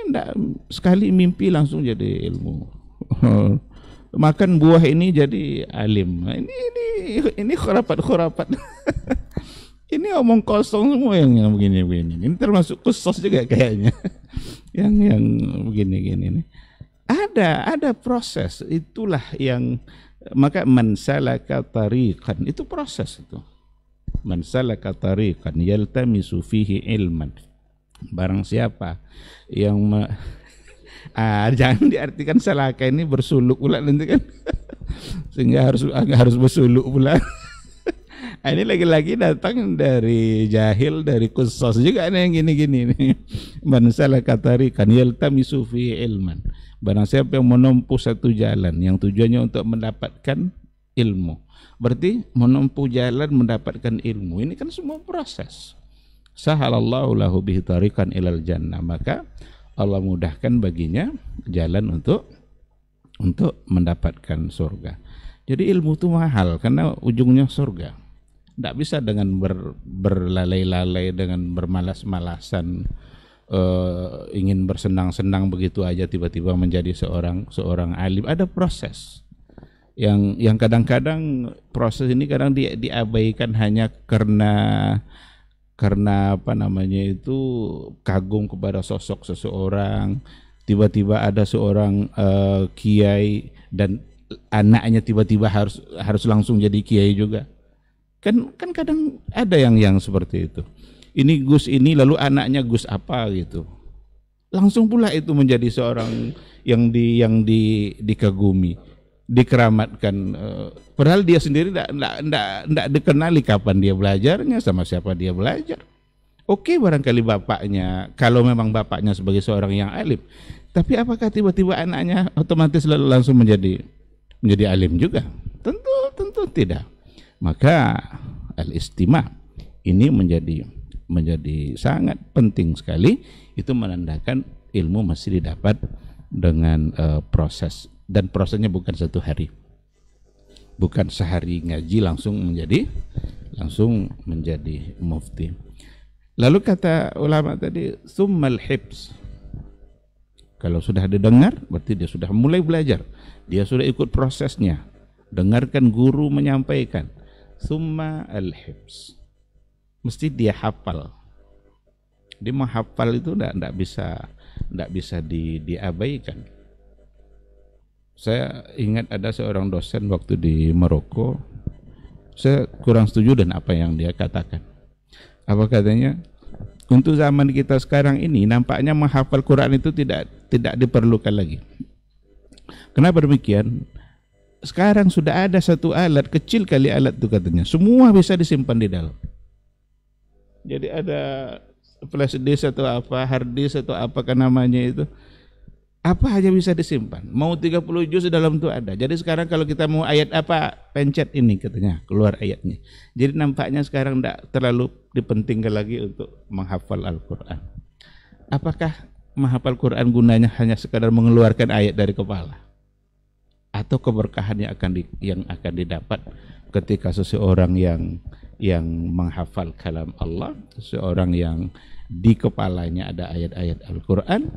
Enggak sekali mimpi langsung jadi ilmu. Makan buah ini jadi alim. Ini khurapat. Ini omong kosong semua yang begini-begini. Ini termasuk khusus juga kayaknya. yang begini-gini nih. Ada proses, itulah yang maka man salaka tariqan, itu proses itu. Man salaka tariqan yaltamisu fihi ilman. Barang siapa yang jangan diartikan salaka ini bersuluk pula nanti kan. Sehingga harus bersuluk pula. Ini lagi-lagi datang dari jahil, dari khusus juga nih yang gini-gini nih. Man salaka tariqan yaltamisu fihi ilman. Barang siapa yang menempuh satu jalan yang tujuannya untuk mendapatkan ilmu, berarti menempuh jalan mendapatkan ilmu. Ini kan semua proses. Sahalallahu lahu bihi tariqan ilal jannah, maka Allah mudahkan baginya jalan untuk mendapatkan surga. Jadi ilmu itu mahal karena ujungnya surga. Tidak bisa dengan berlalai-lalai, dengan bermalas-malasan, ingin bersenang-senang begitu aja tiba-tiba menjadi seorang alim. Ada proses yang kadang-kadang proses ini kadang diabaikan hanya karena apa namanya itu kagum kepada sosok seseorang. Tiba-tiba ada seorang kiai dan anaknya tiba-tiba harus langsung jadi kiai juga. Kan kadang ada yang seperti itu. Ini Gus ini lalu anaknya Gus apa gitu. Langsung pula itu menjadi seorang yang dikagumi, dikeramatkan. Padahal dia sendiri tidak dikenali kapan dia belajarnya, sama siapa dia belajar. Oke, barangkali bapaknya, kalau memang bapaknya sebagai seorang yang alim, tapi apakah tiba-tiba anaknya otomatis langsung menjadi alim juga? Tentu tidak. Maka al-istima' ini menjadi sangat penting sekali. Itu menandakan ilmu masih didapat dengan proses, dan prosesnya bukan satu hari, bukan sehari ngaji langsung menjadi mufti. Lalu kata ulama tadi, summal hibs. Kalau sudah didengar, berarti dia sudah mulai belajar. Dia sudah ikut prosesnya. Dengarkan guru menyampaikan. Summa al-hibs. Mesti dia hafal. Dia menghafal itu enggak bisa diabaikan. Saya ingat ada seorang dosen waktu di Maroko. Saya kurang setuju dengan apa yang dia katakan. Apa katanya? Untuk zaman kita sekarang ini nampaknya menghafal Quran itu tidak diperlukan lagi. Kenapa demikian? Sekarang sudah ada satu alat, kecil kali alat itu katanya. Semua bisa disimpan di dalam. Jadi ada flash disk atau apa, hard disk atau apakah namanya itu. Apa aja bisa disimpan. Mau 30 juz dalam itu ada. Jadi sekarang kalau kita mau ayat apa, pencet ini katanya, keluar ayatnya. Jadi nampaknya sekarang tidak terlalu dipentingkan lagi untuk menghafal Al-Quran. Apakah menghafal Quran gunanya hanya sekadar mengeluarkan ayat dari kepala? Atau keberkahan yang akan didapat ketika seseorang yang menghafal kalam Allah, seseorang yang di kepalanya ada ayat-ayat Al-Quran,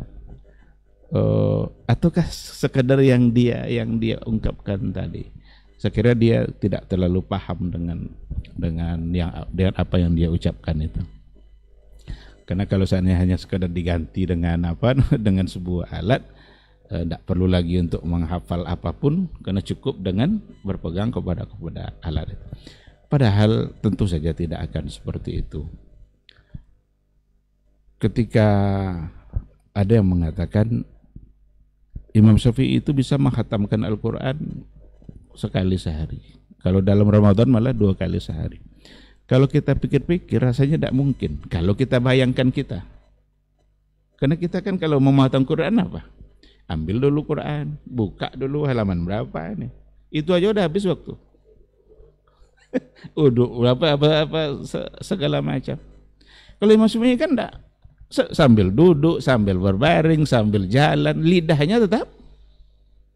ataukah sekadar yang dia ungkapkan tadi? Saya kira dia tidak terlalu paham dengan apa yang dia ucapkan itu. Karena kalau seandainya hanya sekadar diganti dengan dengan sebuah alat, tidak perlu lagi untuk menghafal apapun, karena cukup dengan berpegang kepada alat itu. Padahal tentu saja tidak akan seperti itu. Ketika ada yang mengatakan Imam Syafi'i itu bisa menghatamkan Al-Quran sekali sehari. Kalau dalam Ramadan malah 2 kali sehari. Kalau kita pikir-pikir rasanya tidak mungkin. Kalau kita bayangkan kita. Karena kita kan kalau memahami Quran apa? Ambil dulu Quran, buka dulu halaman berapa ini. Itu aja udah habis waktu. Uduk apa segala macam. Kalau Imam Syafi'i kan enggak. Sambil duduk, sambil berbaring, sambil jalan, lidahnya tetap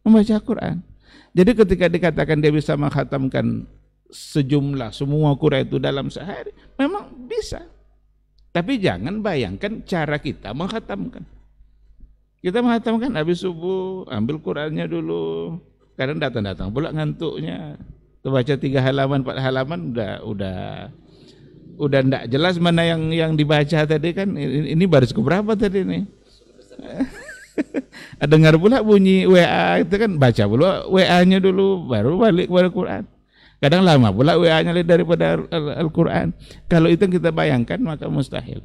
membaca Quran. Jadi ketika dikatakan dia bisa menghatamkan semua Quran itu dalam sehari, memang bisa. Tapi jangan bayangkan cara kita menghatamkan. Kita menghatamkan habis subuh, ambil Qurannya dulu. Kadang datang pula ngantuknya. Terbaca 3 halaman, 4 halaman udah enggak jelas mana yang dibaca tadi kan. Ini baris keberapa tadi nih? Dengar pula bunyi WA itu kan, baca pula WA-nya dulu baru balik kepada Quran. Kadang lama pula WA-nya daripada Al-Quran. Kalau itu kita bayangkan maka mustahil.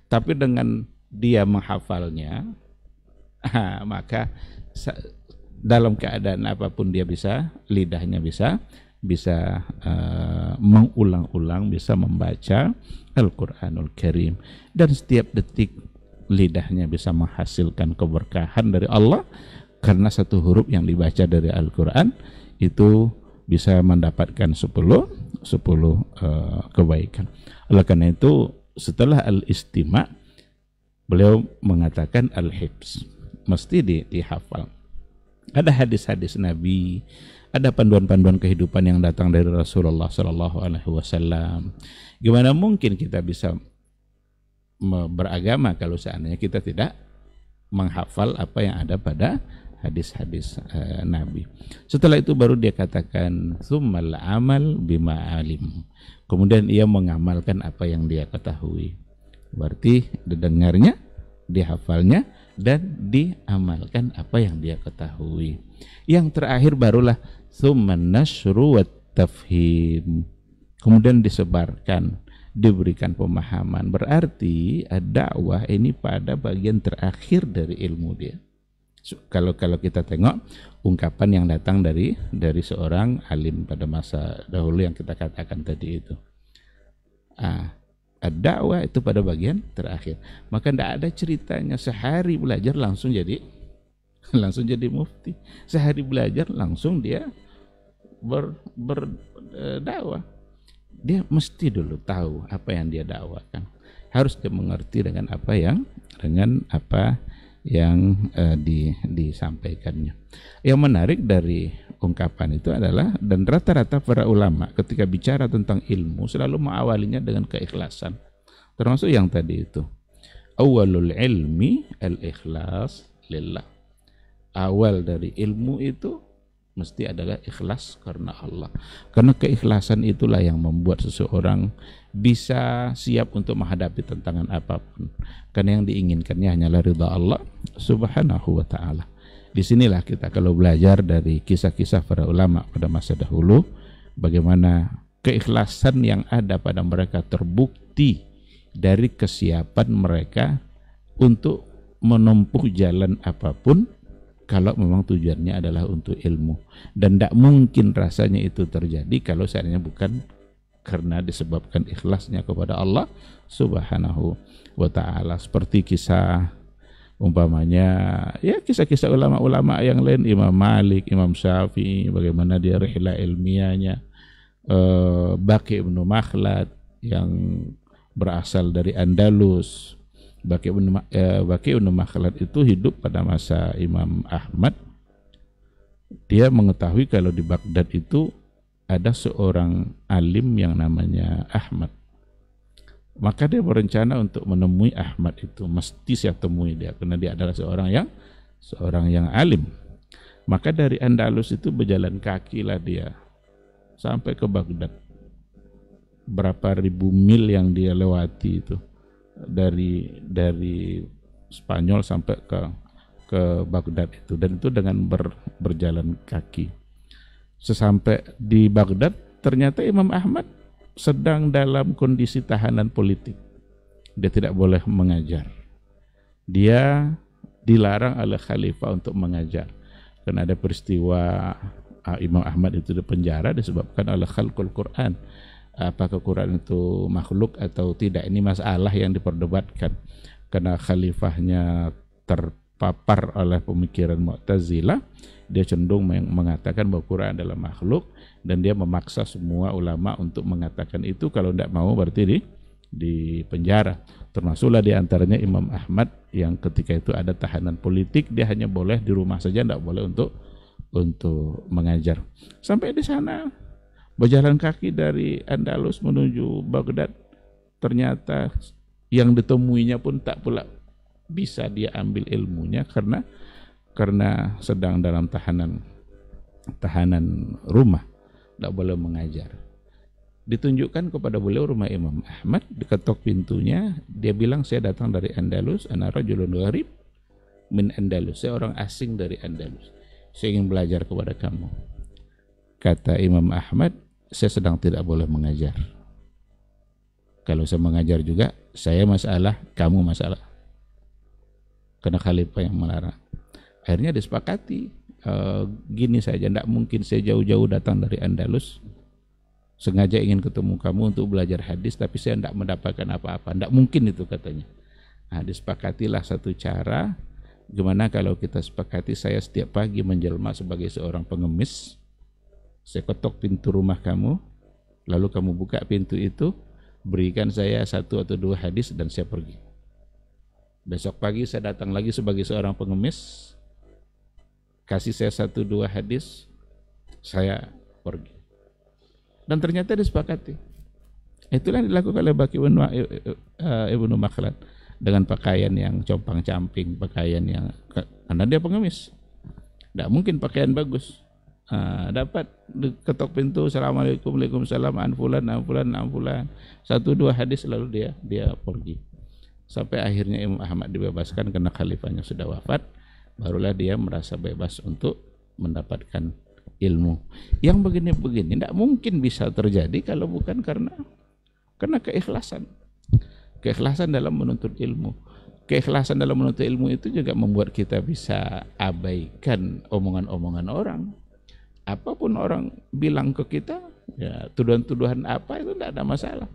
Tapi dengan dia menghafalnya, maka dalam keadaan apapun dia bisa, lidahnya bisa mengulang-ulang, bisa membaca Al-Quranul Karim, dan setiap detik lidahnya bisa menghasilkan keberkahan dari Allah, karena satu huruf yang dibaca dari Al-Quran itu bisa mendapatkan 10 kebaikan. Oleh karena itu setelah al-istima' beliau mengatakan al-hibs, mesti dihafal. Ada hadis-hadis Nabi, ada panduan-panduan kehidupan yang datang dari Rasulullah SAW. Gimana mungkin kita bisa beragama kalau seandainya kita tidak menghafal apa yang ada pada hadis-hadis Nabi. Setelah itu baru dia katakan tsummal amal bima alim. Kemudian ia mengamalkan apa yang dia ketahui. Berarti didengarnya, dihafalnya, dan diamalkan apa yang dia ketahui. Yang terakhir barulah tsumman nasyru wat tafhim. Kemudian disebarkan, diberikan pemahaman. Berarti dakwah ini pada bagian terakhir dari ilmu dia. Kalau kita tengok ungkapan yang datang dari seorang alim pada masa dahulu yang kita katakan tadi itu, ad-da'wah itu pada bagian terakhir. Maka tidak ada ceritanya sehari belajar langsung jadi mufti. Sehari belajar langsung dia berdakwah. Dia mesti dulu tahu apa yang dia dakwakan. Harus dia mengerti dengan apa yang disampaikannya. Yang menarik dari ungkapan itu adalah, dan rata-rata para ulama ketika bicara tentang ilmu selalu mengawalinya dengan keikhlasan. Termasuk yang tadi itu. Awalul ilmi al-ikhlas lillah. Awal dari ilmu itu mesti adalah ikhlas karena Allah. Karena keikhlasan itulah yang membuat seseorang bisa siap untuk menghadapi tantangan apapun. Karena yang diinginkannya hanyalah ridha Allah Subhanahu wa ta'ala. Disinilah kita kalau belajar dari kisah-kisah para ulama pada masa dahulu, bagaimana keikhlasan yang ada pada mereka terbukti dari kesiapan mereka untuk menempuh jalan apapun kalau memang tujuannya adalah untuk ilmu. Dan tidak mungkin rasanya itu terjadi kalau seandainya bukan karena disebabkan ikhlasnya kepada Allah Subhanahu wa ta'ala. Seperti kisah umpamanya ya kisah-kisah ulama-ulama yang lain, Imam Malik, Imam Syafi'i, bagaimana dia rihlah ilmiahnya, Baqi ibn Makhlad yang berasal dari Andalus. Baqi ibn Makhlad itu hidup pada masa Imam Ahmad. Dia mengetahui kalau di Baghdad itu ada seorang alim yang namanya Ahmad. Maka dia berencana untuk menemui Ahmad itu. Mesti saya temui dia, karena dia adalah seorang yang alim. Maka dari Andalus itu berjalan kakilah dia sampai ke Baghdad. Berapa ribu mil yang dia lewati itu, dari Spanyol sampai ke Baghdad itu, dan itu dengan berjalan kaki. Sesampai di Baghdad ternyata Imam Ahmad sedang dalam kondisi tahanan politik. Dia tidak boleh mengajar. Dia dilarang oleh khalifah untuk mengajar karena ada peristiwa Imam Ahmad itu dipenjara disebabkan oleh khalqul Quran. Apakah Quran itu makhluk atau tidak, ini masalah yang diperdebatkan karena khalifahnya terpapar oleh pemikiran Mu'tazilah. Dia cenderung mengatakan bahwa Quran adalah makhluk, dan dia memaksa semua ulama untuk mengatakan itu. Kalau tidak mau berarti di penjara. Termasuklah diantaranya Imam Ahmad yang ketika itu ada tahanan politik, dia hanya boleh di rumah saja, tidak boleh untuk mengajar. Sampai di sana berjalan kaki dari Andalus menuju Baghdad, ternyata yang ditemuinya pun tak pula bisa dia ambil ilmunya karena sedang dalam tahanan rumah, tidak boleh mengajar. Ditunjukkan kepada beliau rumah Imam Ahmad, diketok pintunya, dia bilang, saya datang dari Andalus, ana rajulun gharib min Andalus, saya orang asing dari Andalus, saya ingin belajar kepada kamu. Kata Imam Ahmad, saya sedang tidak boleh mengajar. Kalau saya mengajar juga, saya masalah, kamu masalah. Karena khalifah yang melarang. Akhirnya disepakati, gini saja, tidak mungkin saya jauh-jauh datang dari Andalus, sengaja ingin ketemu kamu untuk belajar hadis, tapi saya tidak mendapatkan apa-apa. Tidak mungkin itu katanya. Nah, disepakatilah satu cara, gimana kalau kita sepakati saya setiap pagi menjelma sebagai seorang pengemis, saya ketok pintu rumah kamu, lalu kamu buka pintu itu, berikan saya 1 atau 2 hadis dan saya pergi. Besok pagi saya datang lagi sebagai seorang pengemis, kasih saya 1-2 hadis, saya pergi. Dan ternyata disepakati. Itulah yang dilakukan oleh Baqi ibn Makhlad dengan pakaian yang compang-camping, pakaian yang, karena dia pengemis, tidak mungkin pakaian bagus. Dapat ketok pintu, assalamualaikum, waalaikumsalam, an fulan 1-2 hadis, lalu dia pergi. Sampai akhirnya Imam Ahmad dibebaskan karena khalifahnya sudah wafat, barulah dia merasa bebas untuk mendapatkan ilmu. Yang begini-begini tidak mungkin bisa terjadi kalau bukan karena keikhlasan. Keikhlasan dalam menuntut ilmu. Keikhlasan dalam menuntut ilmu itu juga membuat kita bisa abaikan omongan-omongan orang. Apapun orang bilang ke kita, ya tuduhan-tuduhan apa itu tidak ada masalah.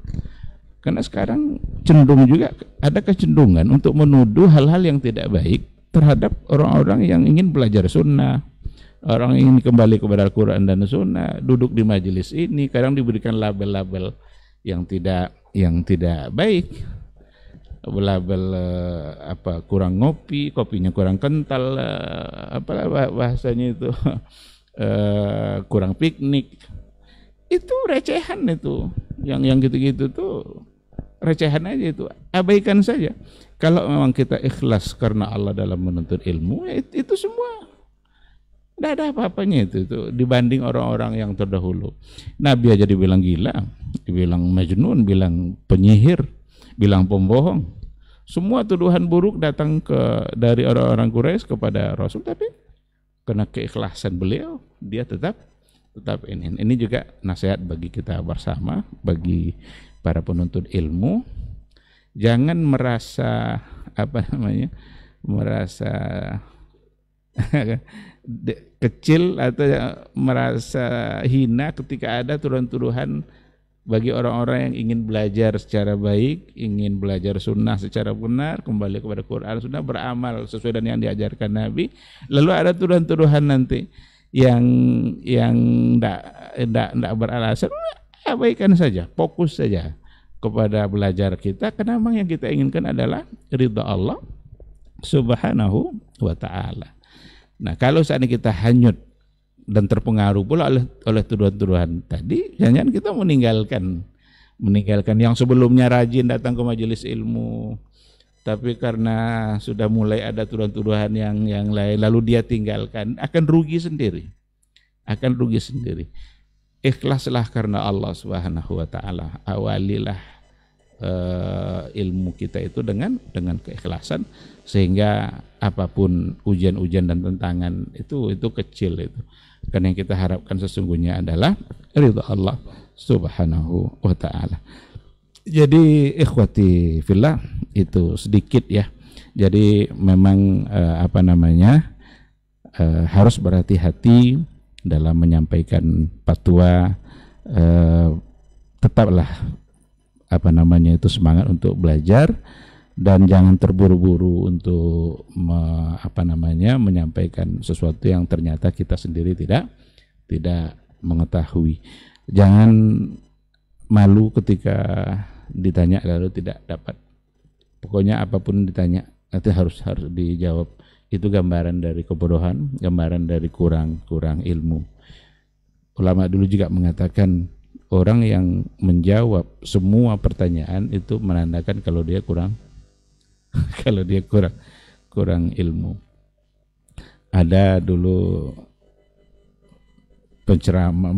Karena sekarang cenderung juga ada kecenderungan untuk menuduh hal-hal yang tidak baik terhadap orang-orang yang ingin belajar sunnah, orang ingin kembali kepada Al-Quran dan sunnah, duduk di majelis ini, kadang diberikan label-label yang tidak baik, label kurang ngopi, kopinya kurang kental, bahasanya itu kurang piknik. Itu recehan itu, yang gitu-gitu tuh recehan aja, itu abaikan saja. Kalau memang kita ikhlas karena Allah dalam menuntut ilmu, ya itu semua tidak ada apa-apanya itu dibanding orang-orang yang terdahulu. Nabi aja dibilang gila, dibilang majnun, bilang penyihir, bilang pembohong. Semua tuduhan buruk datang dari orang-orang Quraisy kepada Rasul, tapi karena keikhlasan beliau, dia tetap ini juga nasihat bagi kita bersama, bagi para penuntut ilmu. Jangan merasa merasa kecil atau merasa hina ketika ada tuduhan-tuduhan bagi orang-orang yang ingin belajar secara baik, ingin belajar sunnah secara benar, kembali kepada Quran sunnah, beramal sesuai dengan yang diajarkan Nabi. Lalu ada tuduhan-tuduhan nanti yang tidak beralasan, abaikan saja, fokus saja kepada belajar kita, karena memang yang kita inginkan adalah ridha Allah Subhanahu wa ta'ala. Nah, kalau saat ini kita hanyut dan terpengaruh pula oleh tuduhan-tuduhan tadi, jangan kita meninggalkan yang sebelumnya rajin datang ke majelis ilmu, tapi karena sudah mulai ada tuduhan-tuduhan yang lain lalu dia tinggalkan, akan rugi sendiri. Ikhlaslah karena Allah Subhanahu wa ta'ala. Awalilah ilmu kita itu dengan keikhlasan, sehingga apapun ujian-ujian dan tantangan itu kecil itu. Karena yang kita harapkan sesungguhnya adalah ridha Allah Subhanahu wa ta'ala. Jadi ikhwati fillah, itu sedikit ya. Jadi memang harus berhati-hati dalam menyampaikan fatwa. Tetaplah itu semangat untuk belajar, dan jangan terburu-buru untuk menyampaikan sesuatu yang ternyata kita sendiri tidak mengetahui. Jangan malu ketika ditanya lalu tidak dapat. Pokoknya apapun ditanya nanti harus dijawab. Itu gambaran dari kebodohan, gambaran dari kurang ilmu. Ulama dulu juga mengatakan orang yang menjawab semua pertanyaan itu menandakan kalau dia kurang ilmu. Ada dulu penceramah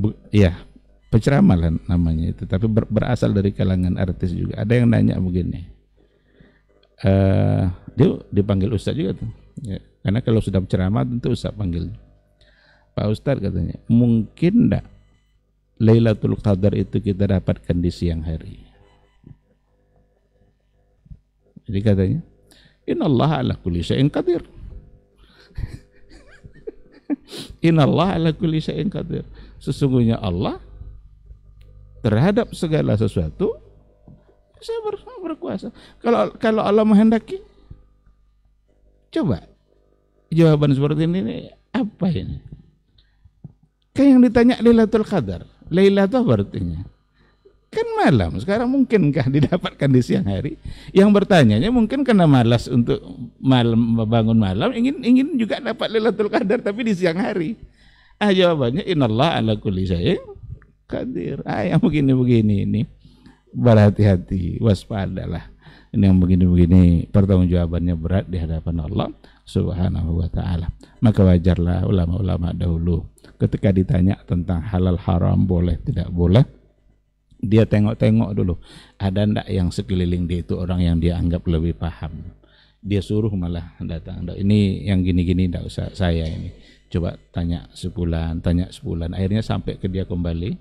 lah namanya itu, tapi berasal dari kalangan artis juga. Ada yang nanya begini, dia dipanggil ustaz juga tuh, ya, karena kalau sudah ceramah tentu ustaz panggil. Pak Ustaz katanya, mungkin enggak Lailatul Qadar itu kita dapatkan di siang hari? Jadi katanya, innallaha ala kulli syai'in qadir. Innallaha ala kulli syai'in qadir. Sesungguhnya Allah terhadap segala sesuatu bisa berkuasa. Kalau Allah menghendaki, coba jawaban seperti ini apa ini? Kayak yang ditanya Lailatul Qadar, Lailatul apa artinya? Kan malam. Sekarang mungkinkah didapatkan di siang hari? Yang bertanyanya mungkin karena malas untuk bangun malam, ingin juga dapat Lailatul Qadar tapi di siang hari. Jawabannya innallaha ala kulli syai'in qadir. Yang begini-begini ini berhati-hati, waspadalah. Ini yang begini-begini pertanggungjawabannya berat di hadapan Allah Subhanahu wa ta'ala. Maka wajarlah ulama-ulama dahulu ketika ditanya tentang halal haram, boleh tidak boleh, dia tengok-tengok dulu ada ndak yang sekeliling dia itu orang yang dia anggap lebih paham. Dia suruh malah datang, ini yang gini-gini ndak usah saya ini, coba tanya sebulan, akhirnya sampai ke dia kembali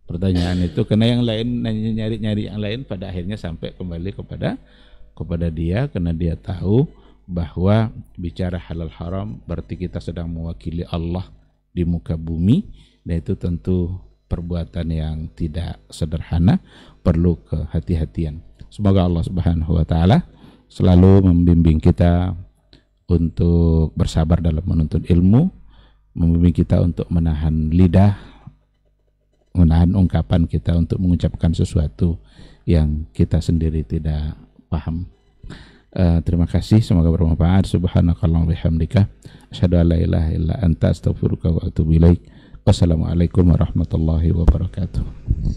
pertanyaan itu, karena yang lain nyari yang lain, pada akhirnya sampai kembali kepada dia, karena dia tahu bahwa bicara halal haram berarti kita sedang mewakili Allah di muka bumi, dan itu tentu perbuatan yang tidak sederhana. perlu kehati-hatian. Semoga Allah Subhanahu wa taala selalu membimbing kita untuk bersabar dalam menuntut ilmu, membimbing kita untuk menahan lidah, menahan ungkapan kita untuk mengucapkan sesuatu yang kita sendiri tidak paham. Terima kasih, semoga bermanfaat. Subhanakallahumma bihamdika asyhadu an la ilaha illa anta astaghfiruka wa atubu ilaik. Wassalamualaikum warahmatullahi wabarakatuh.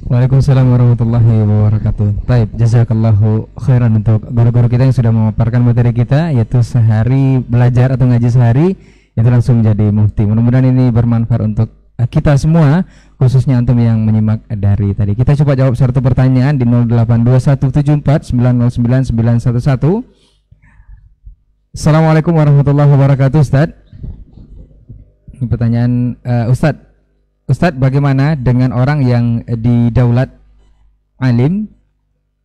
Waalaikumsalam warahmatullahi wabarakatuh. Baik, jazakallahu khairan untuk guru-guru kita yang sudah memaparkan materi kita, yaitu sehari belajar atau ngaji sehari itu langsung menjadi mufti. Mudah-mudahan ini bermanfaat untuk kita semua, khususnya antum yang menyimak dari tadi. Kita coba jawab satu pertanyaan di 082174909911. Assalamualaikum warahmatullahi wabarakatuh, Ustaz. Ini pertanyaan Ustadz, bagaimana dengan orang yang didaulat alim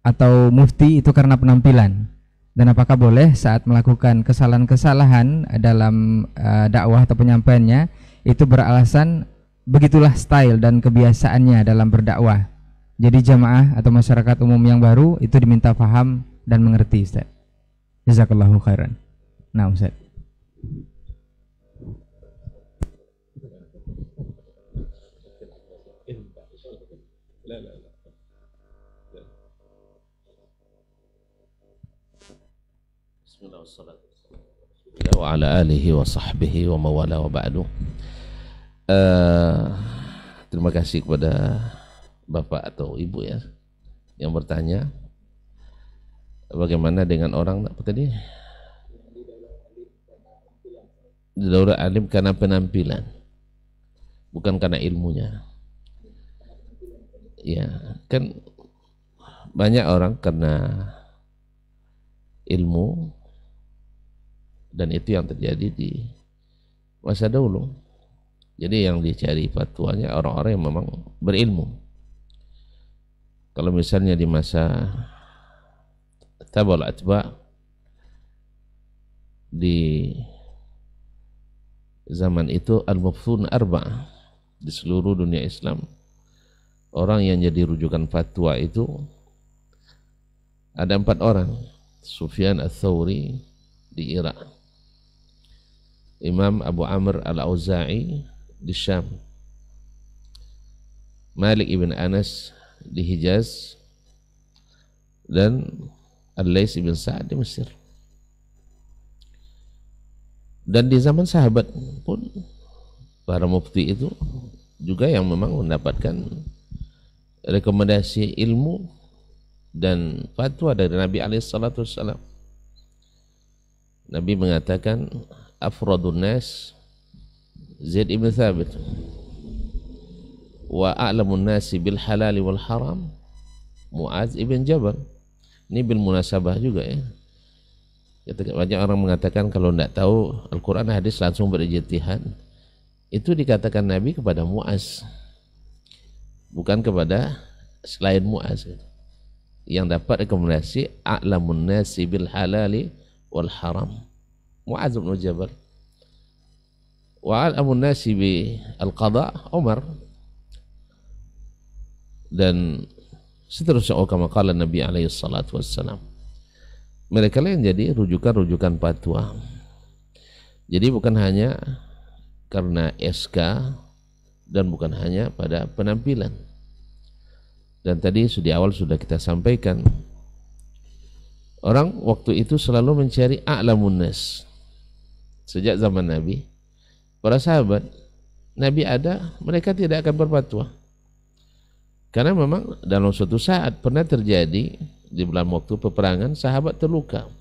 atau mufti itu karena penampilan? Dan apakah boleh saat melakukan kesalahan-kesalahan dalam dakwah atau penyampaiannya itu beralasan begitulah style dan kebiasaannya dalam berdakwah? Jadi jamaah atau masyarakat umum yang baru itu diminta paham dan mengerti, Ustadz. Jazakallahu khairan. Nah, Ustadz. Wa ala alihi wa sahbihi wa mawala wa ba'du. Terima kasih kepada Bapak atau Ibu ya yang bertanya bagaimana dengan orang apa tadi didaulat alim karena penampilan, bukan karena ilmunya. Ya, kan banyak orang karena ilmu, dan itu yang terjadi di masa dahulu. Jadi yang dicari fatwanya orang-orang yang memang berilmu. Kalau misalnya di masa tabal atba, di zaman itu al-muftun arba'ah di seluruh dunia Islam, orang yang jadi rujukan fatwa itu ada 4 orang. Sufyan ats-Tsauri di Irak, Imam Abu Amr al-Auza'i di Syam, Malik ibn Anas di Hijaz, dan Al-Lais ibn Sa'ad di Mesir. Dan di zaman sahabat pun para mufti itu juga yang memang mendapatkan rekomendasi ilmu dan fatwa dari Nabi SAW. Nabi mengatakan afradun nas Zaid ibn Thabit wa a'lamun nasi bil halal wal haram Mu'adz ibn Jabal. Ini bil munasabah juga ya. Banyak orang mengatakan kalau tidak tahu Al-Quran hadis langsung berijtihad. Itu dikatakan Nabi kepada Mu'adz, bukan kepada selain Mu'adz yang dapat rekomendasi a'lamun nasi bil halali wal haram Mu'adz bin Jabal, wa a'lamun nasi bi al-qada Umar, dan seterusnya. Kama qala Nabi alaihi salatu wassalam. Mereka lah yang jadi rujukan-rujukan fatwa. Jadi bukan hanya karena SK dan bukan hanya pada penampilan. Dan tadi di awal sudah kita sampaikan, orang waktu itu selalu mencari a'lamun nas. Sejak zaman Nabi, para sahabat Nabi ada, mereka tidak akan berfatwa. Karena memang dalam suatu saat pernah terjadi di dalam waktu peperangan, sahabat terluka.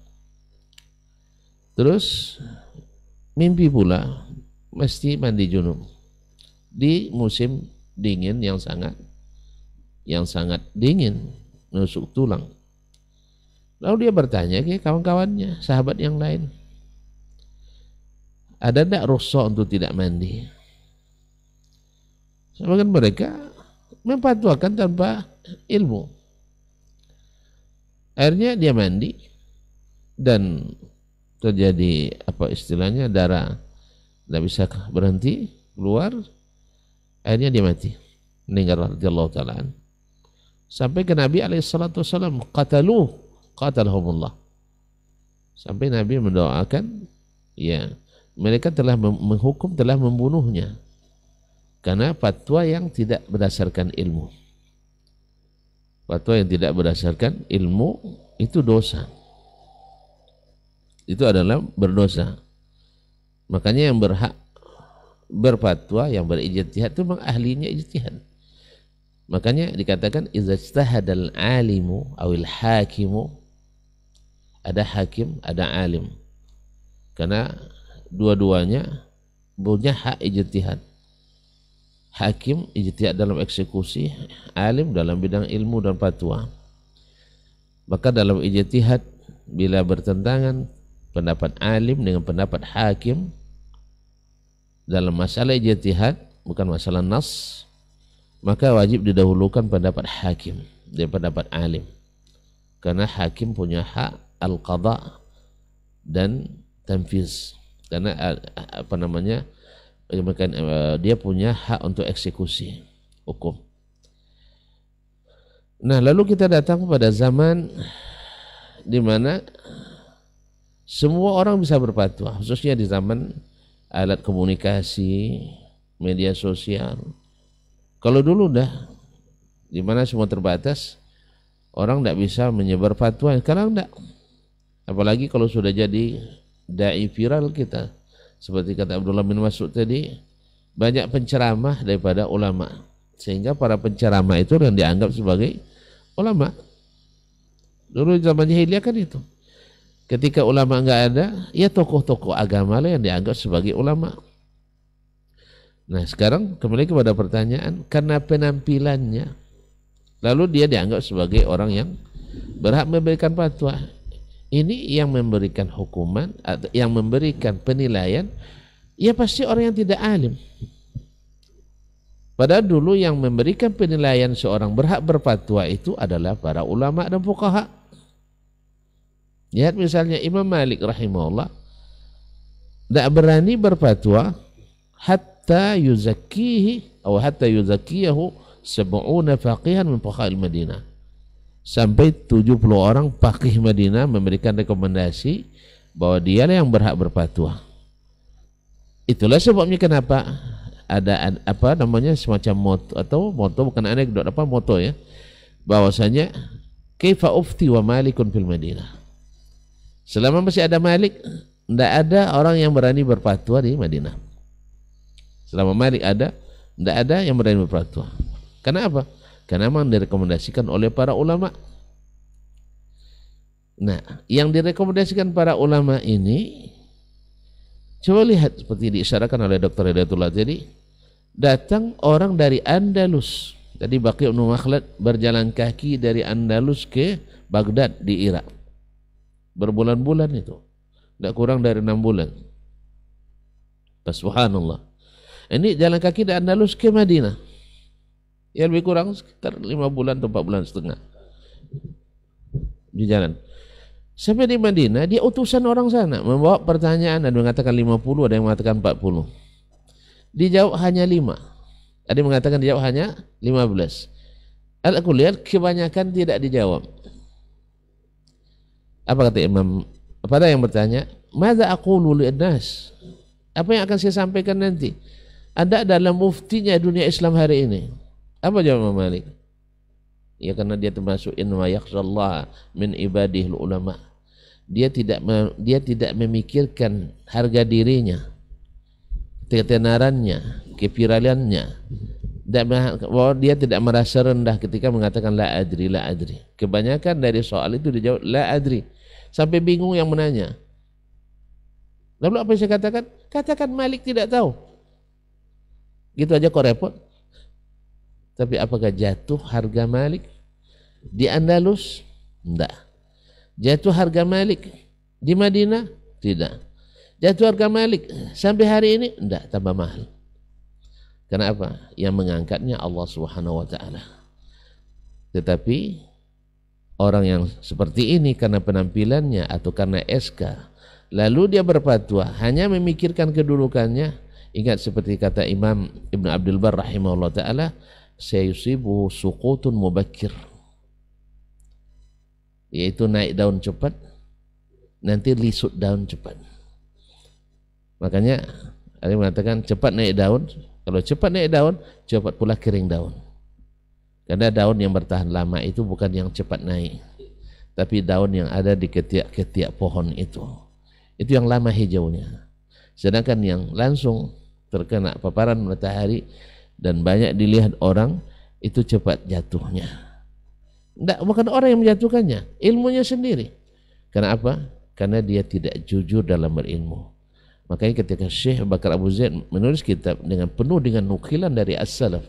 Terus mimpi pula mesti mandi junub di musim dingin yang sangat dingin, nusuk tulang. Lalu dia bertanya ke kawan-kawannya, sahabat yang lain, ada tidak rukhsah untuk tidak mandi? Sebagian mereka memfatwakan tanpa ilmu. Akhirnya dia mandi dan terjadi apa istilahnya, darah tidak bisa berhenti keluar. Akhirnya dia mati, meninggal radhiyallahu ta'ala. Sampai ke Nabi SAW, qatalahumullah. Sampai Nabi mendoakan, ya, mereka telah menghukum, telah membunuhnya karena fatwa yang tidak berdasarkan ilmu. Fatwa yang tidak berdasarkan ilmu itu dosa. Itu adalah berdosa. Makanya yang berhak berfatwa, yang berijtihad itu memang ahlinya ijtihad. Makanya dikatakan idza ijtahadal alimu awil hakimu, ada hakim, ada alim. Karena dua-duanya punya hak ijtihad. Hakim ijtihad dalam eksekusi, alim dalam bidang ilmu dan fatwa. Maka dalam ijtihad bila bertentangan pendapat alim dengan pendapat hakim dalam masalah ijtihad, bukan masalah nas, maka wajib didahulukan pendapat hakim daripada pendapat alim. Karena hakim punya hak al-qadha dan tanfiz. Karena dia punya hak untuk eksekusi hukum. Nah, lalu kita datang pada zaman di mana semua orang bisa berfatwa, khususnya di zaman alat komunikasi, media sosial. Kalau dulu dah di mana semua terbatas, orang tidak bisa menyebar fatwa. Sekarang tidak. Apalagi kalau sudah jadi dai viral kita. Seperti kata Abdullah bin Mas'ud tadi, banyak penceramah daripada ulama, sehingga para penceramah itu yang dianggap sebagai ulama. Dulu zaman jahiliyah kan itu, ketika ulama enggak ada, ya tokoh-tokoh agama lah yang dianggap sebagai ulama. Nah, sekarang kembali kepada pertanyaan, karena penampilannya lalu dia dianggap sebagai orang yang berhak memberikan fatwa. Ini yang memberikan hukuman, yang memberikan penilaian, ya pasti orang yang tidak alim. Padahal dulu yang memberikan penilaian seorang berhak berfatwa itu adalah para ulama dan fuqaha. Lihat misalnya Imam Malik rahimahullah tidak berani berfatwa hatta yuzakkihi atau hatta yuzakkiyahu sab'una faqihan min fuqaha'il Madinah. Sampai 70 orang faqih Madinah memberikan rekomendasi bahwa dialah yang berhak berfatwa. Itulah sebabnya kenapa ada semacam moto bukan anekdot, moto ya, bahwasanya kaifa ufti wa malikun fil Madinah. Selama masih ada Malik, tidak ada orang yang berani berfatwa di Madinah. Selama Malik ada, tidak ada yang berani berfatwa. Kenapa? Karena memang direkomendasikan oleh para ulama. Nah, yang direkomendasikan para ulama ini, coba lihat seperti diisyaratkan oleh Dr. Hidayatullah tadi, datang orang dari Andalus. Tadi Baqi' bin Makhlad berjalan kaki dari Andalus ke Baghdad di Irak. Berbulan-bulan itu. Tidak kurang dari 6 bulan. Subhanallah. Ini jalan kaki dari Andalus ke Madinah. Ya lebih kurang sekitar 5 bulan atau 4 bulan setengah di jalan. Sampai di Madinah, dia utusan orang sana membawa pertanyaan, ada yang mengatakan 50, ada yang mengatakan 40. Dijawab hanya 5. Ada yang mengatakan dijawab hanya 15. Aku lihat kebanyakan tidak dijawab. Apa kata Imam? Pada yang bertanya, "Madza aqulu lin-nas?" Apa yang akan saya sampaikan nanti? Ada dalam muftinya dunia Islam hari ini. Apa jawab Imam Malik? Ya karena dia termasuk inna yakhshallaha min ibadihil ulama. Dia tidak memikirkan harga dirinya, ketenarannya, keviralannya. Bahwa dia tidak merasa rendah ketika mengatakan la adri, la adri. Kebanyakan dari soal itu dijawab la adri. Sampai bingung yang menanya. Lalu apa yang saya katakan? Katakan Malik tidak tahu. Gitu aja kok repot. Tapi apakah jatuh harga Malik di Andalus? Tidak. Jatuh harga Malik di Madinah? Tidak. Jatuh harga Malik sampai hari ini? Tidak, tambah mahal. Karena apa? Yang mengangkatnya Allah Subhanahu wa taala. Tetapi orang yang seperti ini karena penampilannya atau karena SK, lalu dia berfatwa hanya memikirkan kedudukannya. Ingat seperti kata Imam Ibn Abdul Bar rahimahullah taala, sayusibu suqutun mubakkir. yaitu naik daun cepat, nanti lisut daun cepat. Makanya ada yang mengatakan cepat naik daun. Kalau cepat naik daun, cepat pula kering daun. Karena daun yang bertahan lama itu bukan yang cepat naik, tapi daun yang ada di ketiak pohon itu yang lama hijaunya. Sedangkan yang langsung terkena paparan matahari dan banyak dilihat orang, itu cepat jatuhnya. Bukan orang yang menjatuhkannya, ilmunya sendiri. Karena apa? Karena dia tidak jujur dalam berilmu. Makanya ketika Syekh Bakar Abu Zaid menulis kitab dengan penuh dengan nukilan dari as-salaf,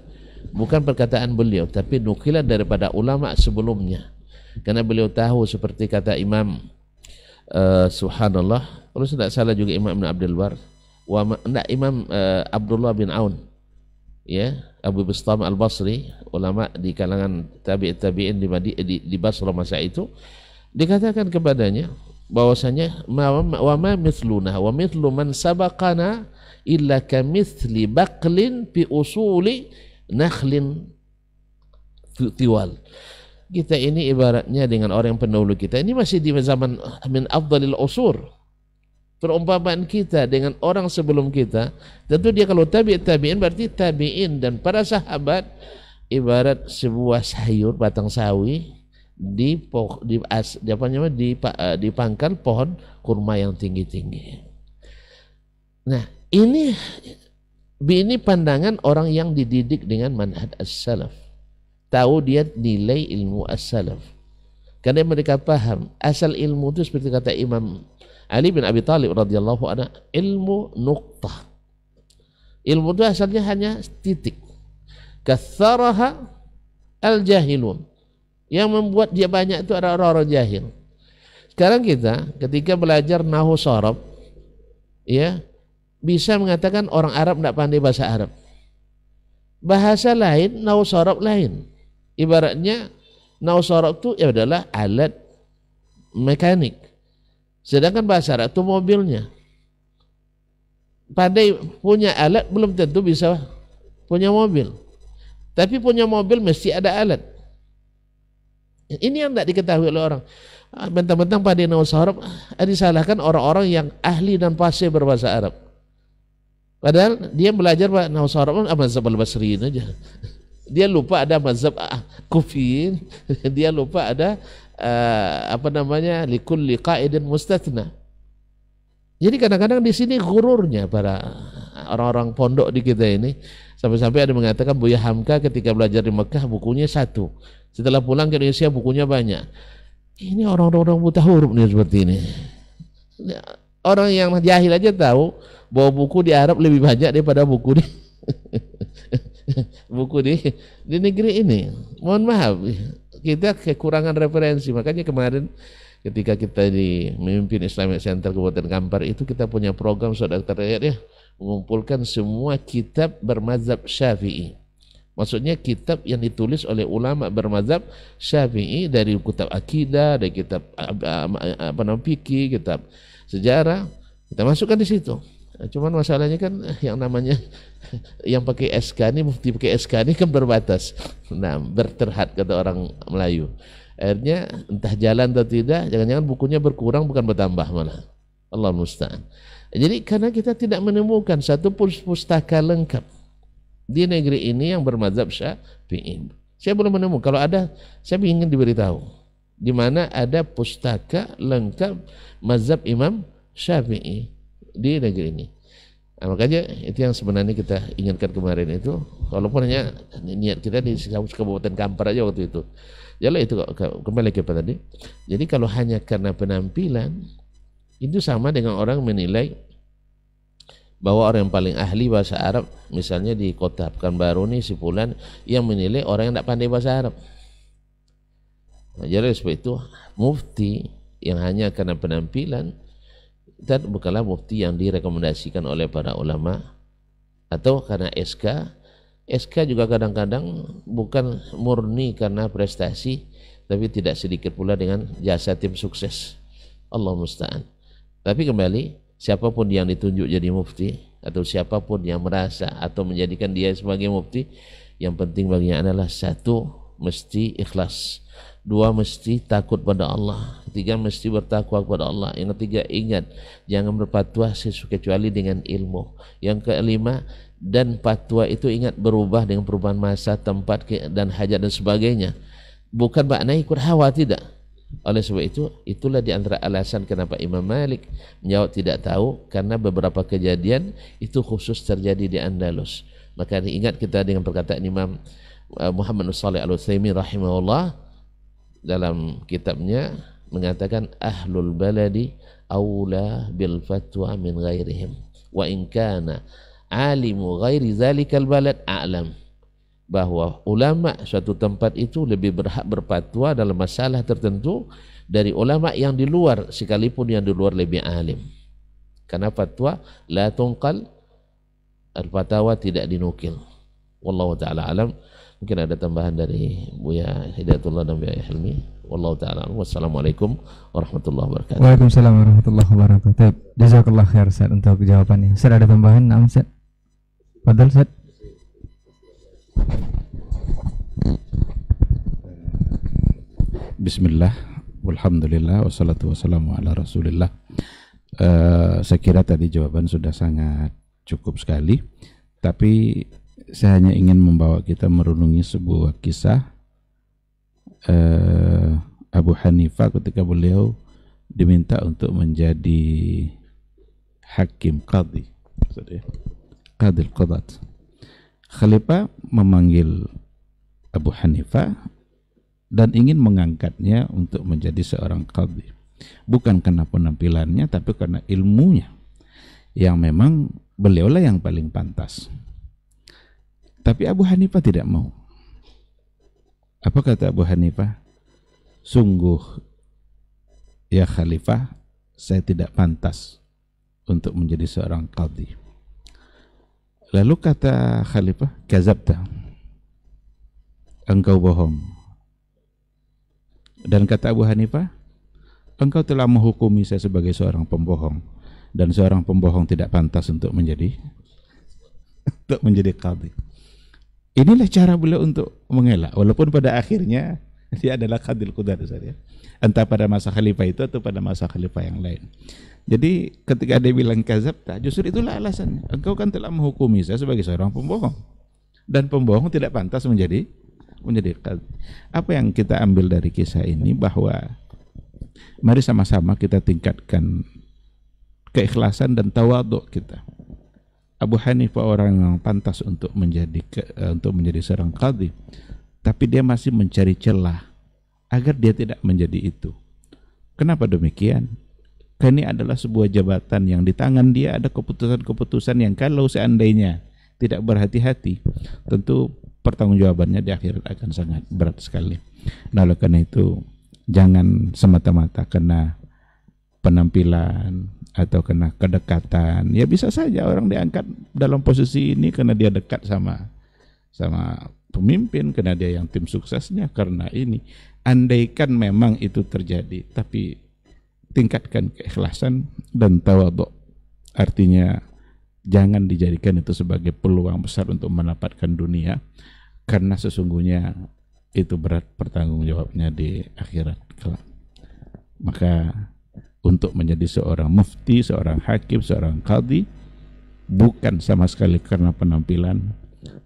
bukan perkataan beliau, tapi nukilan daripada ulama sebelumnya. Karena beliau tahu, seperti kata Imam subhanallah, kalau tidak salah juga Imam Ibn Abdul Bar, Imam Abdullah bin Aun, ya, Abu Bistam al-Basri, ulama di kalangan tabi'in di Basra masa itu, dikatakan kepadanya bahwasanya wa ma mithluna wa mithlu man sabaqana illa kamithli baqlin fi usuli nakhlin tiwal. Kita ini ibaratnya dengan orang yang pendahulu kita. Ini masih di zaman min afdalil usur. Perumpamaan kita dengan orang sebelum kita, tentu dia kalau tabi'in berarti tabi'in dan para sahabat ibarat sebuah sayur batang sawi di pangkal pohon kurma yang tinggi-tinggi. Nah, ini pandangan orang yang dididik dengan manhaj as-salaf. Tahu dia nilai ilmu as-salaf. Karena mereka paham asal ilmu itu seperti kata Imam Ali bin Abi Thalib radhiyallahu anhu, ilmu nuqtah. Ilmu itu asalnya hanya titik. Katsaraha al-jahilun. Yang membuat dia banyak itu adalah orang-orang jahil. Sekarang kita ketika belajar nahwu sharaf, ya, bisa mengatakan orang Arab tidak pandai bahasa Arab. Bahasa lain, nahwu sharaf lain. Ibaratnya nahwu sharaf itu adalah alat mekanik. Sedangkan bahasa Arab itu mobilnya. Pandai punya alat belum tentu bisa punya mobil. Tapi punya mobil mesti ada alat. Ini yang tidak diketahui oleh orang. Bentang-bentang pandai nahwu sharaf, disalahkan orang-orang yang ahli dan fasih berbahasa Arab. Padahal dia belajar nahwu sharaf mazhab al-Basriin aja. Dia lupa ada mazhab Kufiyin, dia lupa ada likulli qaidin mustatsna. Jadi kadang-kadang di sini gururnya para orang-orang pondok di kita ini, sampai-sampai ada mengatakan Buya Hamka ketika belajar di Mekah bukunya satu, setelah pulang ke Indonesia bukunya banyak. Ini orang-orang buta huruf nih seperti ini. Orang yang jahil aja tahu bahwa buku di Arab lebih banyak daripada buku di negeri ini. Mohon maaf, kita kekurangan referensi. Makanya kemarin ketika kita memimpin Islamic Center Kabupaten Kampar itu, kita punya program saudara terlihat ya, mengumpulkan semua kitab bermazhab Syafi'i. Maksudnya kitab yang ditulis oleh ulama bermazhab Syafi'i, dari kitab akidah, dari kitab fikih, kitab sejarah, kita masukkan di situ. Cuman masalahnya kan yang namanya yang pakai SK ini, mufti pakai SK ini kan berbatas. Nah, berterhad kata orang Melayu. Akhirnya entah jalan atau tidak, jangan-jangan bukunya berkurang bukan bertambah malah. Allah musta'an. Jadi karena kita tidak menemukan satu pustaka lengkap di negeri ini yang bermazhab Syafi'i. Saya belum menemukan. Kalau ada, saya ingin diberitahu di mana ada pustaka lengkap mazhab Imam Syafi'i di negeri ini. Nah, makanya itu yang sebenarnya kita inginkan kemarin itu, walaupun hanya niat kita di Kabupaten Kampar aja waktu itu. Jadi itu kembali ke tadi. Jadi kalau hanya karena penampilan, itu sama dengan orang menilai bahwa orang yang paling ahli bahasa Arab, misalnya di kota Pekanbaru nih si Fulan, yang menilai orang yang tidak pandai bahasa Arab. Nah, jadi sebab itu mufti yang hanya karena penampilan dan bukanlah mufti yang direkomendasikan oleh para ulama. Atau karena SK juga kadang-kadang bukan murni karena prestasi, tapi tidak sedikit pula dengan jasa tim sukses. Allah musta'an. Tapi kembali, siapapun yang ditunjuk jadi mufti, atau siapapun yang merasa atau menjadikan dia sebagai mufti, yang penting baginya adalah satu, mesti ikhlas. 2 mesti takut pada Allah, 3 mesti bertakwa kepada Allah, yang ketiga ingat jangan berfatwa kecuali dengan ilmu, yang kelima dan fatwa itu ingat berubah dengan perubahan masa, tempat dan hajat dan sebagainya, bukan makna ikut hawa, tidak. Oleh sebab itu, itulah di antara alasan kenapa Imam Malik menjawab tidak tahu, karena beberapa kejadian itu khusus terjadi di Andalus. Maka ingat kita dengan perkataan Imam Muhammad Shalih Al-Utsaimin rahimahullah dalam kitabnya mengatakan ahlul baladi aula bil fatwa min ghairihim wa in kana alimu ghairi zalikal balad a'lam, bahwa ulama suatu tempat itu lebih berhak berfatwa dalam masalah tertentu dari ulama yang di luar, sekalipun yang di luar lebih alim, karena fatwa la tunqal, al-fatawa tidak dinukil. Wallahu ta'ala alam. Mungkin ada tambahan dari Buya Hidayatullah dan Buya Hilmi. Wallahu ta'ala alam. Wassalamualaikum warahmatullahi wabarakatuh. Waalaikumsalam warahmatullahi wabarakatuh. Jazakallah khair Ustaz untuk jawabannya. Ustaz, ada tambahan? Naam Ustaz. Fadhal Ustaz. Bismillah, walhamdulillah, wassalatu wassalamu ala rasulillah. Saya kira tadi jawaban sudah sangat cukup sekali, tapi saya hanya ingin membawa kita merenungi sebuah kisah Abu Hanifah ketika beliau diminta untuk menjadi hakim qadhi, qadil qadat. Khalifah memanggil Abu Hanifah dan ingin mengangkatnya untuk menjadi seorang qadhi, bukan karena penampilannya tapi karena ilmunya yang memang beliaulah yang paling pantas. Tapi Abu Hanifah tidak mau. Apa kata Abu Hanifah? Sungguh ya Khalifah, saya tidak pantas untuk menjadi seorang qadhi. Lalu kata Khalifah, kazabta, engkau bohong. Dan kata Abu Hanifah, engkau telah menghukumi saya sebagai seorang pembohong, dan seorang pembohong tidak pantas untuk menjadi qadhi. Inilah cara beliau untuk mengelak, walaupun pada akhirnya dia adalah qadil qudat saja, entah pada masa khalifah itu atau pada masa khalifah yang lain. Jadi ketika dia bilang kazabta, justru itulah alasannya. Engkau kan telah menghukumi saya sebagai seorang pembohong, dan pembohong tidak pantas menjadi qadhi. Apa yang kita ambil dari kisah ini, bahwa mari sama-sama kita tingkatkan keikhlasan dan tawadhu kita. Abu Hanifah orang yang pantas untuk menjadi seorang qadhi, tapi dia masih mencari celah agar dia tidak menjadi itu. Kenapa demikian? Karena ini adalah sebuah jabatan yang di tangan dia ada keputusan-keputusan yang kalau seandainya tidak berhati-hati, tentu pertanggungjawabannya di akhirat akan sangat berat sekali. Nah, oleh karena itu jangan semata-mata karena penampilan atau kena kedekatan. Ya bisa saja orang diangkat dalam posisi ini karena dia dekat sama pemimpin, karena dia yang tim suksesnya, karena ini. Andaikan memang itu terjadi, tapi tingkatkan keikhlasan dan tawadhu. Artinya jangan dijadikan itu sebagai peluang besar untuk mendapatkan dunia, karena sesungguhnya itu berat pertanggungjawabnya di akhirat kelak. Maka untuk menjadi seorang mufti, seorang hakim, seorang qadhi bukan sama sekali karena penampilan,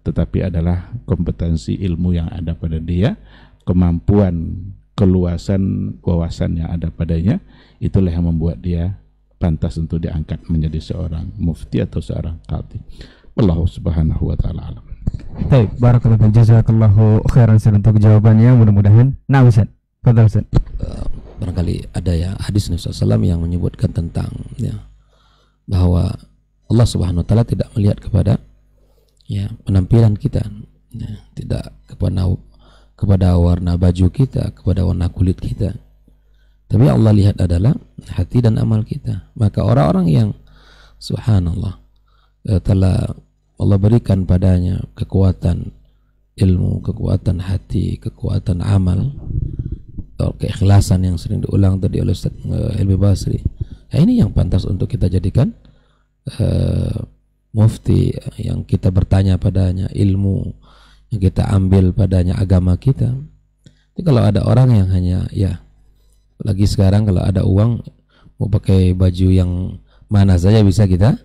tetapi adalah kompetensi ilmu yang ada pada dia, kemampuan, keluasan wawasan yang ada padanya. Itulah yang membuat dia pantas untuk diangkat menjadi seorang mufti atau seorang qadhi. Wallahu subhanahu wa ta'ala alam. Baik, barakallahu jazakallahu khairan untuk jawabannya. Mudah-mudahan. Nah, Ustaz, fadhal Ustaz. Barangkali ada ya hadis Nabi SAW yang menyebutkan tentang ya, bahwa Allah Subhanahu wa taala tidak melihat kepada ya penampilan kita, ya, tidak kepada warna baju kita, kepada warna kulit kita. Tapi Allah lihat adalah hati dan amal kita. Maka orang-orang yang subhanallah telah Allah berikan padanya kekuatan ilmu, kekuatan hati, kekuatan amal, keikhlasan yang sering diulang tadi oleh Ustaz Hilmi Basri. Ya, ini yang pantas untuk kita jadikan mufti, yang kita bertanya padanya, ilmu yang kita ambil padanya, agama kita. Jadi kalau ada orang yang hanya lagi sekarang kalau ada uang mau pakai baju yang mana saja bisa kita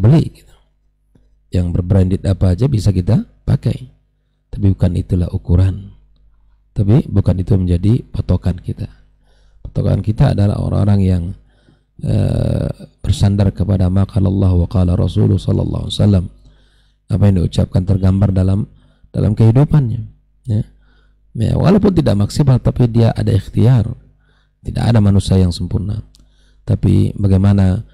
beli gitu. Yang berbranded apa aja bisa kita pakai. Tapi bukan itulah ukuran. Tapi bukan itu menjadi patokan kita. Patokan kita adalah orang-orang yang bersandar kepada ma qala Allah wa qala Rasulullah sallallahu alaihi wasallam. Apa yang diucapkan tergambar dalam kehidupannya. Ya. Walaupun tidak maksimal, tapi dia ada ikhtiar. Tidak ada manusia yang sempurna. Tapi bagaimana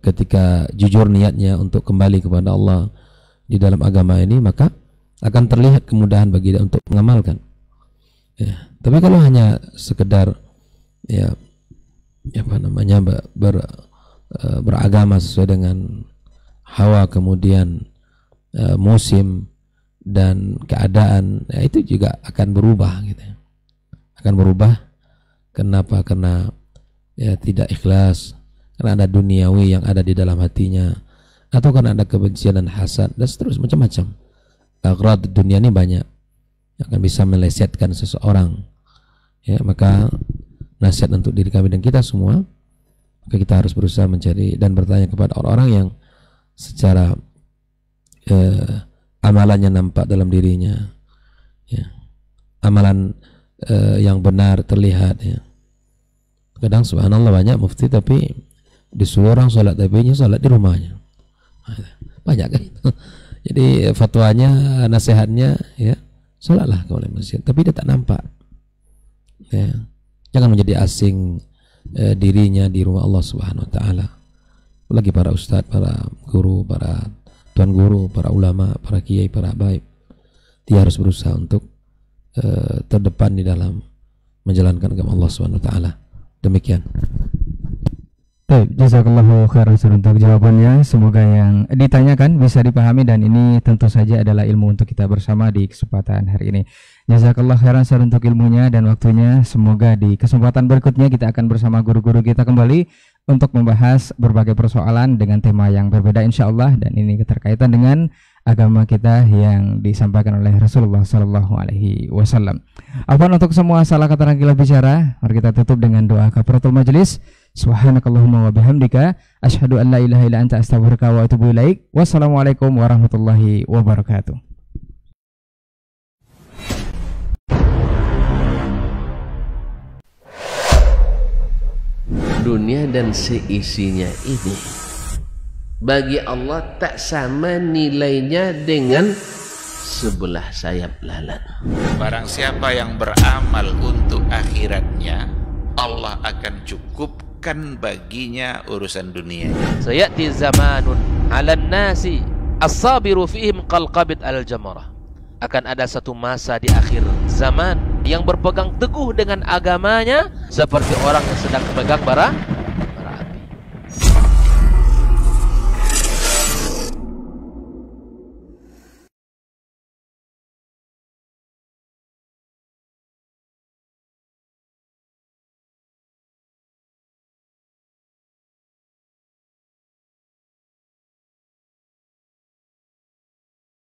ketika jujur niatnya untuk kembali kepada Allah di dalam agama ini, maka akan terlihat kemudahan bagi dia untuk mengamalkan. Ya. Tapi kalau hanya sekedar beragama sesuai dengan hawa, kemudian musim dan keadaan, itu juga akan berubah gitu. Akan berubah. Kenapa? Karena tidak ikhlas, karena ada duniawi yang ada di dalam hatinya, atau karena ada kebencian dan hasad dan seterusnya, macam-macam. Aghrad dunia ini banyak yang akan bisa melesetkan seseorang. Ya, maka nasihat untuk diri kami dan kita semua, maka kita harus berusaha mencari dan bertanya kepada orang-orang yang secara amalannya nampak dalam dirinya, ya. Amalan yang benar terlihat, ya. Kadang subhanallah banyak mufti tapi disuruh orang sholat tapi sholat di rumahnya, banyak kan. Jadi fatwanya, nasihatnya, ya sholatlah kau di masjid, tapi dia tak nampak. Ya. Jangan menjadi asing dirinya di rumah Allah Subhanahu Wa Taala. Lagi para ustadz, para guru, para tuan guru, para ulama, para kiai, para habaib, dia harus berusaha untuk terdepan di dalam menjalankan agama Allah Subhanahu Wa Taala. Demikian. Baik, jazakallahu khairan untuk jawabannya. Semoga yang ditanyakan bisa dipahami, dan ini tentu saja adalah ilmu untuk kita bersama di kesempatan hari ini. Jazakallahu khairan untuk ilmunya dan waktunya. Semoga di kesempatan berikutnya kita akan bersama guru-guru kita kembali untuk membahas berbagai persoalan dengan tema yang berbeda insyaallah, dan ini keterkaitan dengan agama kita yang disampaikan oleh Rasulullah Sallallahu Alaihi Wasallam. Afwan untuk semua salah kata dan khilaf bicara. Mari kita tutup dengan doa kafaratul majelis. Subhanakallahumma wa bihamdika asyhadu an la ilaha illa anta astaghfiruka wa atubu ilaik. Wassalamualaikum warahmatullahi wabarakatuh. Dunia dan seisinya ini bagi Allah tak sama nilainya dengan sebelah sayap lalat. Barang siapa yang beramal untuk akhiratnya, Allah akan cukupkan baginya urusan dunia. Sayati zamanun 'alan nasi as-sabiru fihim qalqabit al-jamarah. Akan ada satu masa di akhir zaman yang berpegang teguh dengan agamanya seperti orang yang sedang pegang bara